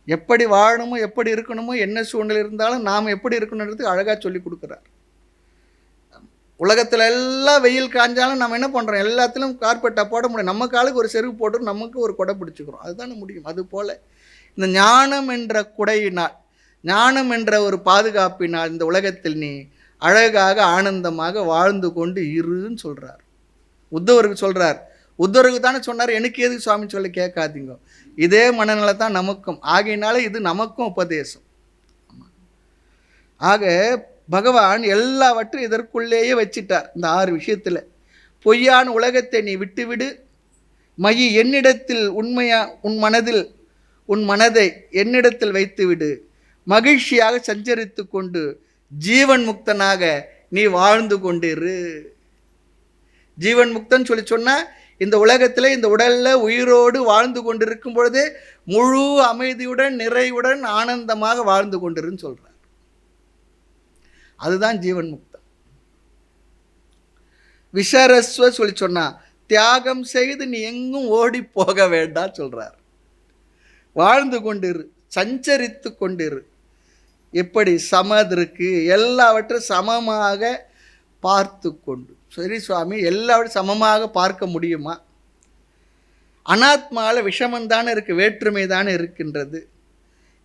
எப்படி வாழணுமோ, எப்படி இருக்கணுமோ, என்ன சூழ்நிலை இருந்தாலும் நாம் எப்படி இருக்கணுன்றது அழகாக சொல்லி கொடுக்குறார். உலகத்தில் எல்லாம் வெயில் காஞ்சாலும் நம்ம என்ன பண்ணுறோம், எல்லாத்திலும் கார்பெட்டாக போட முடியும். நம்ம காலுக்கு ஒரு செருப்பு போட்டு நமக்கு ஒரு கொடை பிடிச்சிக்கிறோம், அதுதானே முடியும். அதுபோல் இந்த ஞானம் என்ற குடையினால், ஞானம் என்ற ஒரு பாதுகாப்பினால் இந்த உலகத்தில் நீ அழகாக ஆனந்தமாக வாழ்ந்து கொண்டு இருன்னு சொல்கிறார். உத்தவருக்கு சொல்கிறார். உத்தவருக்கு தானே சொன்னார், எனக்கு எதுக்கு சுவாமி சொல்ல கேட்காதீங்க. இதே மனநிலை தான் நமக்கும். ஆகையினால இது நமக்கும் உபதேசம். ஆக பகவான் எல்லாவற்றையும் இதற்குள்ளேயே வச்சிட்டார். இந்த 6 விஷயத்தில் பொய்யான உலகத்தை நீ விட்டுவிடு, மயி என்னிடத்தில் உன் மனதை என்னிடத்தில் வைத்துவிடு, மகிழ்ச்சியாக சஞ்சரித்து கொண்டு ஜீவன் முக்தனாக நீ வாழ்ந்து கொண்டிரு. ஜீவன் முக்தன் சொல்லி சொன்னா இந்த உலகத்தில் இந்த உடல்ல உயிரோடு வாழ்ந்து கொண்டிருக்கும் பொழுது முழு அமைதியுடன் நிறைவுடன் ஆனந்தமாக வாழ்ந்து கொண்டிருன்னு சொல்றார். அதுதான் ஜீவன் முக்தன். விசரஸ்வ சொல்லி சொன்னா தியாகம் செய்து நீ எங்கும் ஓடி போக வேண்டாம் சொல்றார். வாழ்ந்து கொண்டிரு, சஞ்சரித்து கொண்டிரு. எப்படி சமதிருக்கு எல்லாவற்றையும் சமமாக பார்த்து கொண்டு. சரி சுவாமி, எல்லாவற்றையும் சமமாக பார்க்க முடியுமா? அனாத்மாவில் விஷமந்தானே இருக்குது, வேற்றுமை தானே இருக்கின்றது.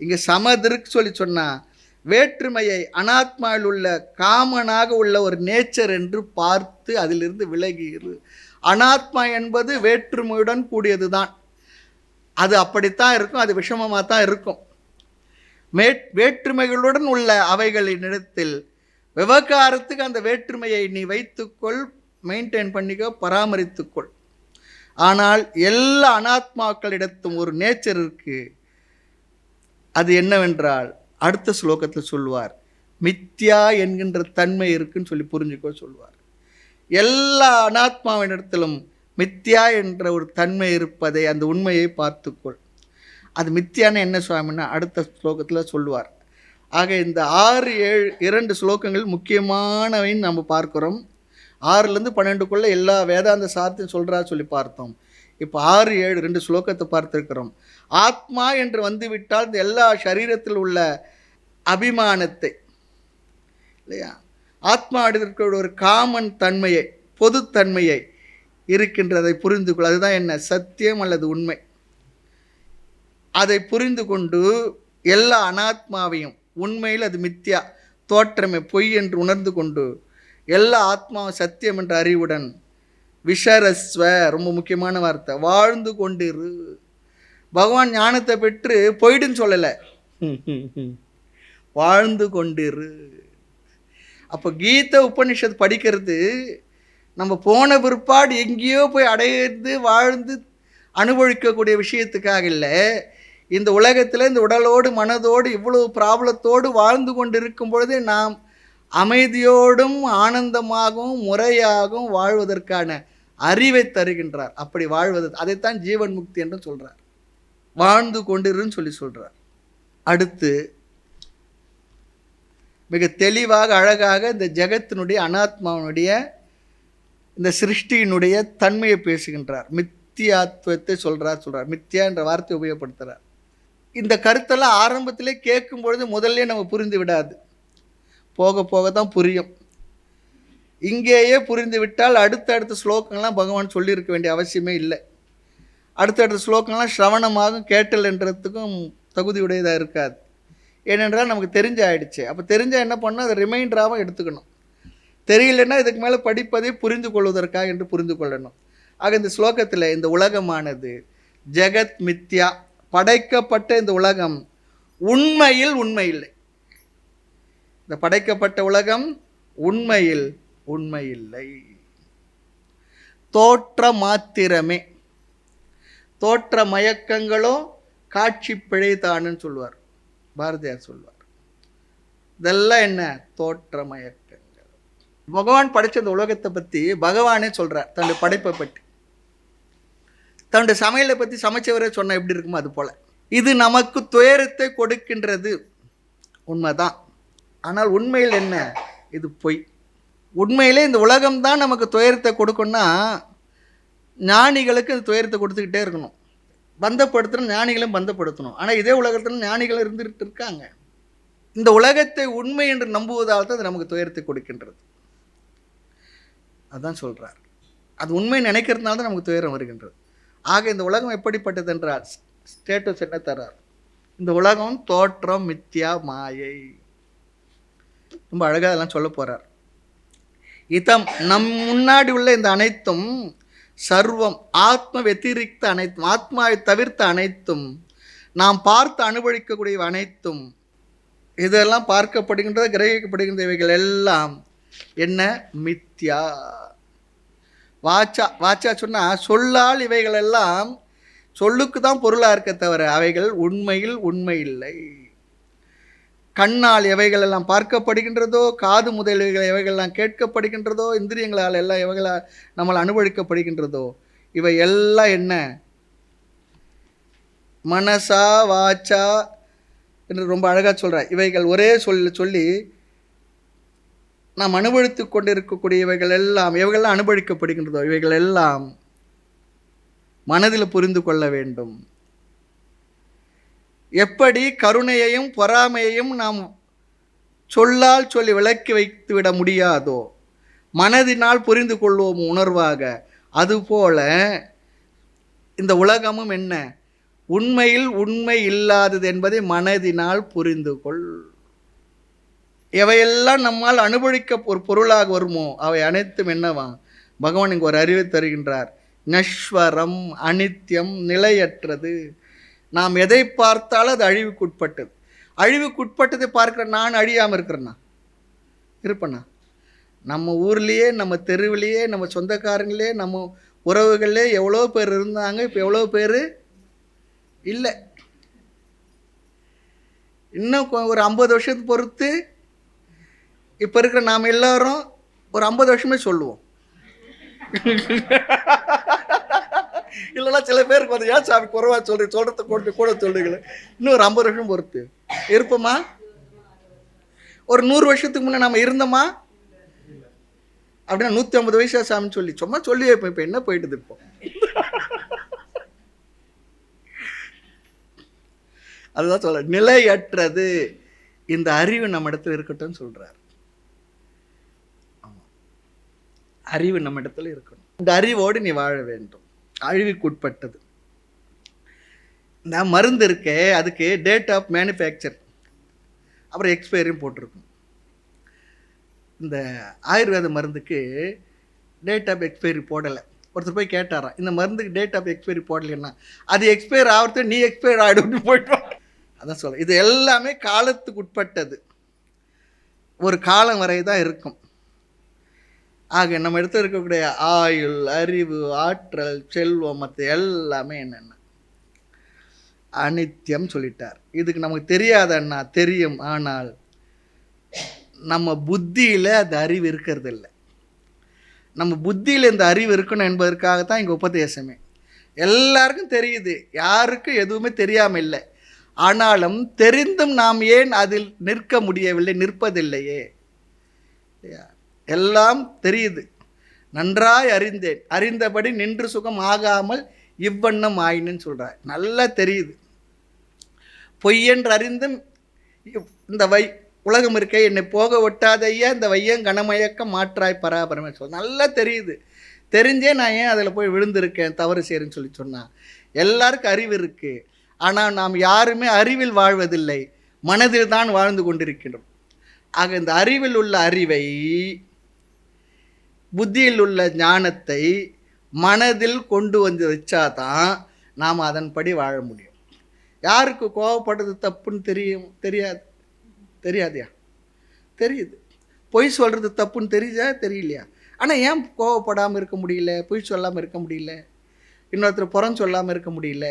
இங்கே சமதிருக்கு சொல்லி சொன்னால் வேற்றுமையை அனாத்மாவில் உள்ள காமனாக உள்ள ஒரு நேச்சர் என்று பார்த்து அதிலிருந்து விலகிரு. அனாத்மா என்பது வேற்றுமையுடன் கூடியது தான். அது அப்படித்தான் இருக்கும், அது விஷமமாக தான் இருக்கும். வேற்றுமைகளுடன் உள்ள அவைகளினிடத்தில் விவகாரத்துக்கு அந்த வேற்றுமையை நீ வைத்துக்கொள், மெயின்டைன் பண்ணிக்கோ, பராமரித்துக்கொள். ஆனால் எல்லா அனாத்மாக்களிடத்தும் ஒரு நேச்சர் இருக்கு. அது என்னவென்றால் அடுத்த ஸ்லோகத்தில் சொல்லுவார், மித்யா என்கின்ற தன்மை இருக்குன்னு சொல்லி புரிஞ்சுக்கோ சொல்லுவார். எல்லா அனாத்மாவினிடத்திலும் மித்யா என்ற ஒரு தன்மை இருப்பதை, அந்த உண்மையை பார்த்துக்கொள். அது மித்தியான என்ன சுவாமின்னா அடுத்த ஸ்லோகத்தில் சொல்லுவார். ஆக இந்த 6, 7, 2 ஸ்லோகங்கள் முக்கியமானவைன்னு நம்ம பார்க்குறோம். 6லேருந்து 12க்குள்ளே எல்லா வேதாந்த சாத்தையும் சொல்கிறா சொல்லி பார்த்தோம். இப்போ 6, 7 2 ஸ்லோகத்தை பார்த்துருக்கிறோம். ஆத்மா என்று வந்துவிட்டால் இந்த எல்லா சரீரத்தில் உள்ள அபிமானத்தை இல்லையா, ஆத்மா இருக்கிற ஒரு காமன் தன்மையை, பொதுத்தன்மையை இருக்கின்றதை புரிந்து கொள். அதுதான் என்ன, சத்தியம் அல்லது உண்மை. அதை புரிந்து கொண்டு எல்லா அனாத்மாவையும், உண்மையில் அது மித்யா தோற்றமே பொய் என்று உணர்ந்து கொண்டு எல்லா ஆத்மாவும் சத்தியம் என்ற அறிவுடன் விஷரஸ்வ, ரொம்ப முக்கியமான வார்த்தை, வாழ்ந்து கொண்டிரு. பகவான் ஞானத்தை பெற்று போயிடுன்னு சொல்லலை, வாழ்ந்து கொண்டிரு. அப்போ கீதை உபனிஷத் படிக்கிறது நம்ம போன பிற்பாடு எங்கேயோ போய் அடைந்து வாழ்ந்து அனுபவிக்கக்கூடிய விஷயத்துக்காக இல்லை. இந்த உலகத்தில் இந்த உடலோடு மனதோடு இவ்வளவு ப்ராப்ளத்தோடு வாழ்ந்து கொண்டு இருக்கும் பொழுது நாம் அமைதியோடும் ஆனந்தமாகவும் முறையாகவும் வாழ்வதற்கான அறிவை தருகின்றார். அப்படி வாழ்வது, அதைத்தான் ஜீவன் முக்தி என்று சொல்கிறார். வாழ்ந்து கொண்டிருன்னு சொல்லி சொல்கிறார். அடுத்து மிக தெளிவாக அழகாக இந்த ஜெகத்தினுடைய அனாத்மாவினுடைய இந்த சிருஷ்டியினுடைய தன்மையை பேசுகின்றார். மித்தியாத்துவத்தை சொல்கிறார். மித்தியா என்ற வார்த்தை உபயோகப்படுத்துகிறார். இந்த கருத்தெல்லாம் ஆரம்பத்திலே கேட்கும் பொழுது முதல்ல நம்ம புரிந்து விடாது, போக போக தான் புரியும். இங்கேயே புரிந்து விட்டால் அடுத்தடுத்த ஸ்லோகங்கள்லாம் பகவான் சொல்லியிருக்க வேண்டிய அவசியமே இல்லை. அடுத்தடுத்த ஸ்லோகங்கள்லாம் சிரவணமாகும், கேட்டல் என்றதுக்கும் தகுதியுடையதாக இருக்காது. ஏனென்றால் நமக்கு தெரிஞ்ச ஆயிடுச்சு. அப்போ தெரிஞ்சால் என்ன பண்ணணும், அதை ரிமைண்டராகவும் எடுத்துக்கணும். தெரியலன்னா இதுக்கு மேலே படிப்பதை புரிந்து கொள்வதற்காக என்று புரிந்து கொள்ளணும். ஆக இந்த ஸ்லோகத்தில் இந்த உலகமானது ஜெகத் மித்யா, படைக்கப்பட்ட இந்த உலகம் உண்மையில் உண்மை இல்லை. இந்த படைக்கப்பட்ட உலகம் உண்மையில் உண்மை இல்லை, தோற்ற மாத்திரமே. தோற்ற மயக்கங்களோ காட்சி பிழைத்தான்னு சொல்லுவார் பாரதியார் சொல்வார். இதெல்லாம் என்ன, தோற்ற மயக்கங்கள். பகவான் படைச்ச இந்த உலகத்தை பற்றி பகவானே சொல்கிறார், தன்னுடைய படைப்பை பற்றி, தன்னுடைய சமையலை பற்றி சமைச்சவரே சொன்னால் எப்படி இருக்குமோ அது போல். இது நமக்கு துயரத்தை கொடுக்கின்றது, உண்மைதான். ஆனால் உண்மையில் என்ன, இது பொய். உண்மையிலே இந்த உலகம்தான் நமக்கு துயரத்தை கொடுக்கும்னா ஞானிகளுக்கு அது துயரத்தை கொடுத்துக்கிட்டே இருக்கணும். பந்தப்படுத்தணும், ஞானிகளையும் பந்தப்படுத்தணும். ஆனால் இதே உலகத்தில் ஞானிகள் இருந்துகிட்டு இருக்காங்க. இந்த உலகத்தை உண்மை என்று நம்புவதால் தான் அது நமக்கு துயரத்தை கொடுக்கின்றது. அதுதான் சொல்கிறார். அது உண்மை நினைக்கிறதுனால தான் நமக்கு துயரம் வருகின்றது. ஆக இந்த உலகம் எப்படிப்பட்டது என்றால் ஸ்டேட்டஸ் என்ன தர்றார், இந்த உலகம் தோற்றம் மித்யா மாயை. ரொம்ப அழகாக அதெல்லாம் சொல்ல போகிறார். இதம் நம் முன்னாடி உள்ள இந்த அனைத்தும் சர்வம் ஆத்ம வெத்திரிக்த அனைத்தும், ஆத்மாவை தவிர்த்த அனைத்தும், நாம் பார்த்து அனுபவிக்கக்கூடிய அனைத்தும் இதெல்லாம் பார்க்கப்படுகின்றது, கிரகிக்கப்படுகின்ற இவைகள் எல்லாம் என்ன? மித்யா. வாச்சா, வாச்சா சொன்னால் சொல்லால் இவைகள் எல்லாம் சொல்லுக்கு தான் பொருளாக இருக்க தவிர அவைகள் உண்மையில் உண்மை இல்லை. கண்ணால் எவைகள் எல்லாம் பார்க்கப்படுகின்றதோ, காது முதலியவைகள் எவைகள்லாம் கேட்கப்படுகின்றதோ, இந்திரியங்களால் எல்லாம் எவைகளால் நம்மளால் அனுபவிக்கப்படுகின்றதோ, இவை எல்லாம் என்ன? மனசா வாச்சா என்று ரொம்ப அழகாக சொல்கிறார். இவைகள் ஒரே சொல்லி நாம் அனுபவித்து கொண்டிருக்கக்கூடிய இவைகள் எல்லாம் எவைகள்லாம் அனுபவிக்கப்படுகின்றதோ இவைகள் எல்லாம் மனதில் புரிந்து கொள்ள வேண்டும். எப்படி கருணையையும் பொறாமையையும் நாம் சொல்லால் சொல்லி விளக்கி வைத்து விட முடியாதோ, மனதினால் புரிந்து கொள்வோம் உணர்வாக, அதுபோல இந்த உலகமும் என்ன? உண்மையில் உண்மை இல்லாதது என்பதை மனதினால் புரிந்து கொள். எவையெல்லாம் நம்மால் அனுபவிக்க ஒரு பொருளாக வருமோ அவை அனைத்தும் என்னவா? பகவான் இங்கு ஒரு அறிவை தருகின்றார். நஸ்வரம், அனித்தியம், நிலையற்றது. நாம் எதை பார்த்தாலும் அது அழிவுக்குட்பட்டது. அழிவுக்குட்பட்டதை பார்க்குற நான் அழியாமல் இருக்கிறேன்னா இருப்பேண்ணா? நம்ம ஊர்லேயே, நம்ம தெருவிலேயே, நம்ம சொந்தக்காரங்களே, நம்ம உறவுகளே எவ்வளோ பேர் இருந்தாங்க, இப்போ எவ்வளோ பேர் இல்லை. இன்னும் ஒரு 50 வருஷத்துக்கு பொறுத்து இப்போ இருக்கிற நாம் எல்லாரும் ஒரு 50 வருஷமே சொல்லுவோம். இல்லைன்னா சில பேருக்கு வந்து ஏன் சாமி குறைவா சொல்கிறத கூட சொல்லுங்களே, இன்னும் ஒரு 50 வருஷம் பொறுத்து இருப்போமா? ஒரு 100 வருஷத்துக்கு முன்னே நம்ம இருந்தோமா? அப்படின்னா 150 வயசா சாமின்னு சொல்லி சும்மா சொல்லி வைப்போம். இப்போ என்ன போயிட்டுது? இப்போ அதுதான் சொல்ல, நிலையற்றது. இந்த அறிவு நம்ம இடத்துல இருக்கட்டும் சொல்றார். அறிவு நம்ம இடத்துல இருக்கணும். இந்த அறிவோடு நீ வாழ வேண்டும். அழிவுக்குட்பட்டது. இந்த மருந்து இருக்கே, அதுக்கு டேட் ஆஃப் மேனுஃபேக்சர் அப்புறம் எக்ஸ்பைரியும் போட்டிருக்கும். இந்த ஆயுர்வேத மருந்துக்கு டேட் ஆஃப் எக்ஸ்பைரி போடலை. ஒருத்தர் போய் கேட்டாராம், இந்த மருந்துக்கு டேட் ஆஃப் எக்ஸ்பைரி போடலைன்னா அது எக்ஸ்பயர் ஆகிறது, நீ எக்ஸ்பயர் ஆகிடுன்னு போய்ட்டோம். அதான் சொல்ல, இது எல்லாமே காலத்துக்கு உட்பட்டது. ஒரு காலம் வரை தான் இருக்கும். ஆக நம்ம இடத்துல இருக்கக்கூடிய ஆயுள், அறிவு, ஆற்றல், செல்வம் மற்ற எல்லாமே என்னென்ன அனித்தியம் சொல்லிட்டார். இதுக்கு நமக்கு தெரியாதன்னா தெரியும், ஆனால் நம்ம புத்தியில் அந்த அறிவு இருக்கிறது இல்லை. நம்ம புத்தியில் இந்த அறிவு இருக்கணும் என்பதற்காகத்தான் இங்கே உபதேசமே. எல்லாருக்கும் தெரியுது, யாருக்கும் எதுவுமே தெரியாமல் இல்லை. ஆனாலும் தெரிந்தும் நாம் ஏன் அதில் நிற்க முடியவில்லை, நிற்பதில்லையே? எல்லாம் தெரியுது, நன்றாய் அறிந்தேன், அறிந்தபடி நின்று சுகம் ஆகாமல் இவ்வண்ணம் ஆயினுன்னு சொல்கிறார். நல்லா தெரியுது. பொய்யென்று அறிந்தும் இந்த உலகம் இருக்கே, என்னை போக ஒட்டாதையா இந்த வையம் கனமயக்கம் மாற்றாய் பராபரமே சொல். நல்லா தெரியுது. தெரிஞ்சே நான் ஏன் அதில் போய் விழுந்திருக்கேன், தவறு செய்கிறேன்னு சொல்லி சொன்னால். எல்லாருக்கும் அறிவு இருக்குது, ஆனால் நாம் யாருமே அறிவில் வாழ்வதில்லை, மனதில் தான் வாழ்ந்து கொண்டிருக்கின்றோம். ஆக இந்த அறிவில் உள்ள அறிவை, புத்தியில் உள்ள ஞானத்தை மனதில் கொண்டு வந்து வச்சாதான் நாம் அதன்படி வாழ முடியும். யாருக்கு கோவப்படுறது தப்புன்னு தெரியாதையா? தெரியுது. பொய் சொல்கிறது தப்புன்னு தெரியுதா, தெரியலையா? ஆனால் ஏன் கோவப்படாமல் இருக்க முடியல, பொய் சொல்லாமல் இருக்க முடியல, இன்னொருத்தர் புறம் சொல்லாமல் இருக்க முடியல,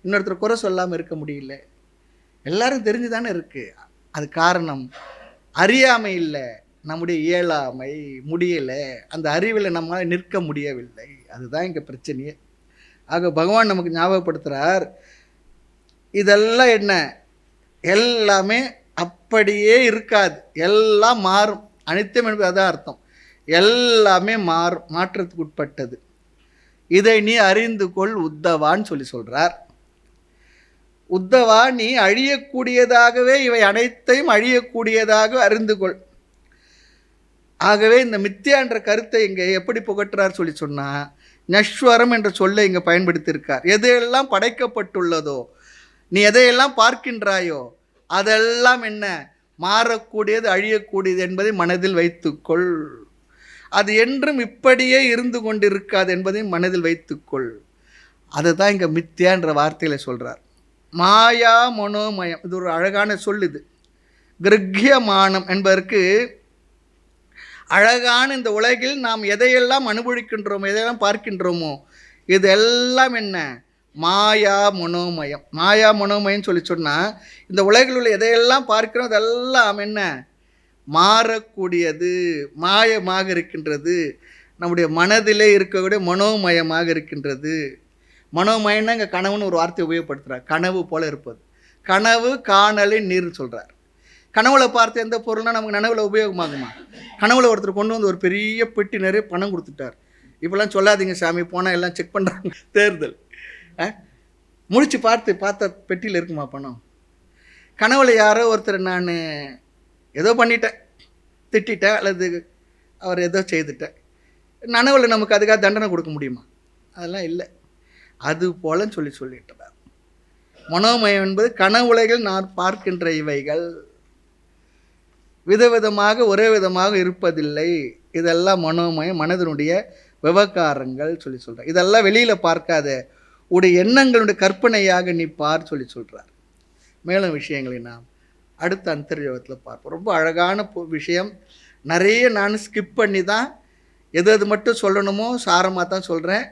இன்னொருத்தர் குறை சொல்லாமல் இருக்க முடியல? எல்லாரும் தெரிஞ்சு தானே இருக்குது. அது காரணம் அறியாமை இல்லை, நம்முடைய இயலாமை, முடியலை. அந்த அறிவில் நம்மளால் நிற்க முடியவில்லை. அதுதான் இங்கே பிரச்சனையே. ஆக பகவான் நமக்கு ஞாபகப்படுத்துகிறார், இதெல்லாம் என்ன, எல்லாமே அப்படியே இருக்காது, எல்லாம் மாறும். அனித்தியம் என்பது அதான் அர்த்தம். எல்லாமே மாறும், மாற்றத்துக்கு உட்பட்டது. இதை நீ அறிந்து கொள் உத்தவான்னு சொல்கிறார். உத்தவா, நீ அழியக்கூடியதாகவே இவை அனைத்தையும் அழியக்கூடியதாக அறிந்து கொள். ஆகவே இந்த மித்யா என்ற கருத்தை இங்கே எப்படி புகற்றார் சொன்னால், நஸ்வரம் என்ற சொல்லை இங்கே பயன்படுத்தியிருக்கார். எதையெல்லாம் படைக்கப்பட்டுள்ளதோ, நீ எதையெல்லாம் பார்க்கின்றாயோ அதெல்லாம் என்ன, மாறக்கூடியது, அழியக்கூடியது என்பதை மனதில் வைத்துக்கொள். அது என்றும் இப்படியே இருந்து கொண்டிருக்காது என்பதை மனதில் வைத்துக்கொள். அதுதான் இங்கே மித்யா என்ற வார்த்தையில் சொல்கிறார். மாயா மனோமயம், இது ஒரு அழகான சொல். இது கிருக்கியமானம் என்பதற்கு அழகான இந்த உலகில் நாம் எதையெல்லாம் அனுபவிக்கின்றோமோ, எதையெல்லாம் பார்க்கின்றோமோ, இதெல்லாம் என்ன? மாயா மனோமயம். மாயா மனோமயம் சொல்லி சொன்னால், இந்த உலகில் உள்ள எதையெல்லாம் பார்க்கிறோம் அதெல்லாம் என்ன? மாறக்கூடியது, மாயமாக இருக்கின்றது. நம்முடைய மனதிலே இருக்கக்கூடிய மனோமயமாக இருக்கின்றது. மனோமயம்னா இங்கே கனவுன்னு ஒரு வார்த்தை உபயோகப்படுத்துகிறார். கனவு போல இருப்பது. கனவு காணலின் நீர்னு சொல்கிறார். கனவுல பார்த்த எந்த பொருள்னா நமக்கு நனவுல உபயோகமாகுமா? கனவுல ஒருத்தர் கொண்டு வந்து ஒரு பெரிய பெட்டி நிறைய பணம் கொடுத்துட்டார். இப்போல்லாம் சொல்லாதீங்க சாமி, போனால் எல்லாம் செக் பண்ணுறாங்க, தேர்தல். முழிச்சு பார்த்த பெட்டியில் இருக்குமா பணம்? கனவுல யாரோ ஒருத்தர் நான் ஏதோ பண்ணிட்டேன், திட்டேன், அல்லது அவர் ஏதோ செய்துட்டேன், நனவுல நமக்கு அதுக்காக தண்டனை கொடுக்க முடியுமா? அதெல்லாம் இல்லை. அது போலன்னு சொல்லிட்டார். மனோமயம் என்பது கனவுலகில் நான் பார்க்கின்ற இவைகள் விதவிதமாக ஒரே விதமாக இருப்பதில்லை. இதெல்லாம் மனோமயம், மனதினுடைய விவகாரங்கள் சொல்கிறார். இதெல்லாம் வெளியில் பார்க்காத உடைய எண்ணங்களுடைய கற்பனையாக நீ பார் சொல்கிறார். மேலும் விஷயங்களை நாம் அடுத்த அந்தர்யோகத்தில் பார்ப்போம். ரொம்ப அழகான விஷயம். நிறைய நான் ஸ்கிப் பண்ணி தான் எது மட்டும் சொல்லணுமோ சாரமாக தான் சொல்கிறேன்.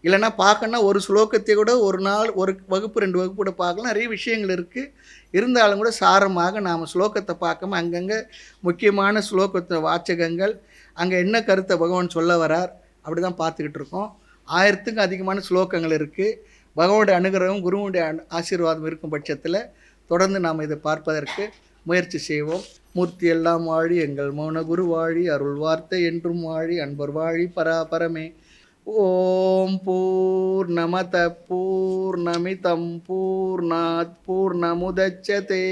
இல்லைன்னா பார்க்கணுன்னா ஒரு ஸ்லோகத்தை கூட ஒரு நாள் ஒரு வகுப்பு 2 வகுப்பு கூட பார்க்கலாம். நிறைய விஷயங்கள் இருக்குது. இருந்தாலும் கூட சாரமாக நாம் ஸ்லோகத்தை பார்க்காம அங்கங்கே முக்கியமான ஸ்லோகத்தை வாச்சகங்கள், அங்கே என்ன கருத்தை பகவான் சொல்ல வரார் அப்படி தான் பார்த்துக்கிட்டு இருக்கோம். 1000க்கும் அதிகமான ஸ்லோகங்கள் இருக்குது. பகவானுடைய அனுகிரகம், குருவுடைய ஆசீர்வாதம் இருக்கும் பட்சத்தில் தொடர்ந்து நாம் இதை பார்ப்பதற்கு முயற்சி செய்வோம். மூர்த்தி எல்லாம் வாழி, எங்கள் மௌன குரு வாழி, அருள் வார்த்தை என்றும் வாழி, அன்பர் வாழி பராபரமே. ஓம் பூர்ணமத பூர்ணமிதம் பூர்ணாத் பூர்ணமுதச்யதே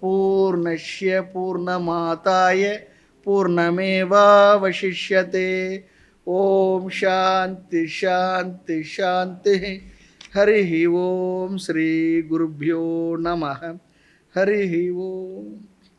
பூர்ணஸ்ய பூர்ணமாதாய பூர்ணமேவாவசிஷ்யதே. ஓம் சாந்தி சாந்தி சாந்தி. ஹரி ஓம். ஸ்ரீ குருப்யோ நமः. ஹரி ஓம்.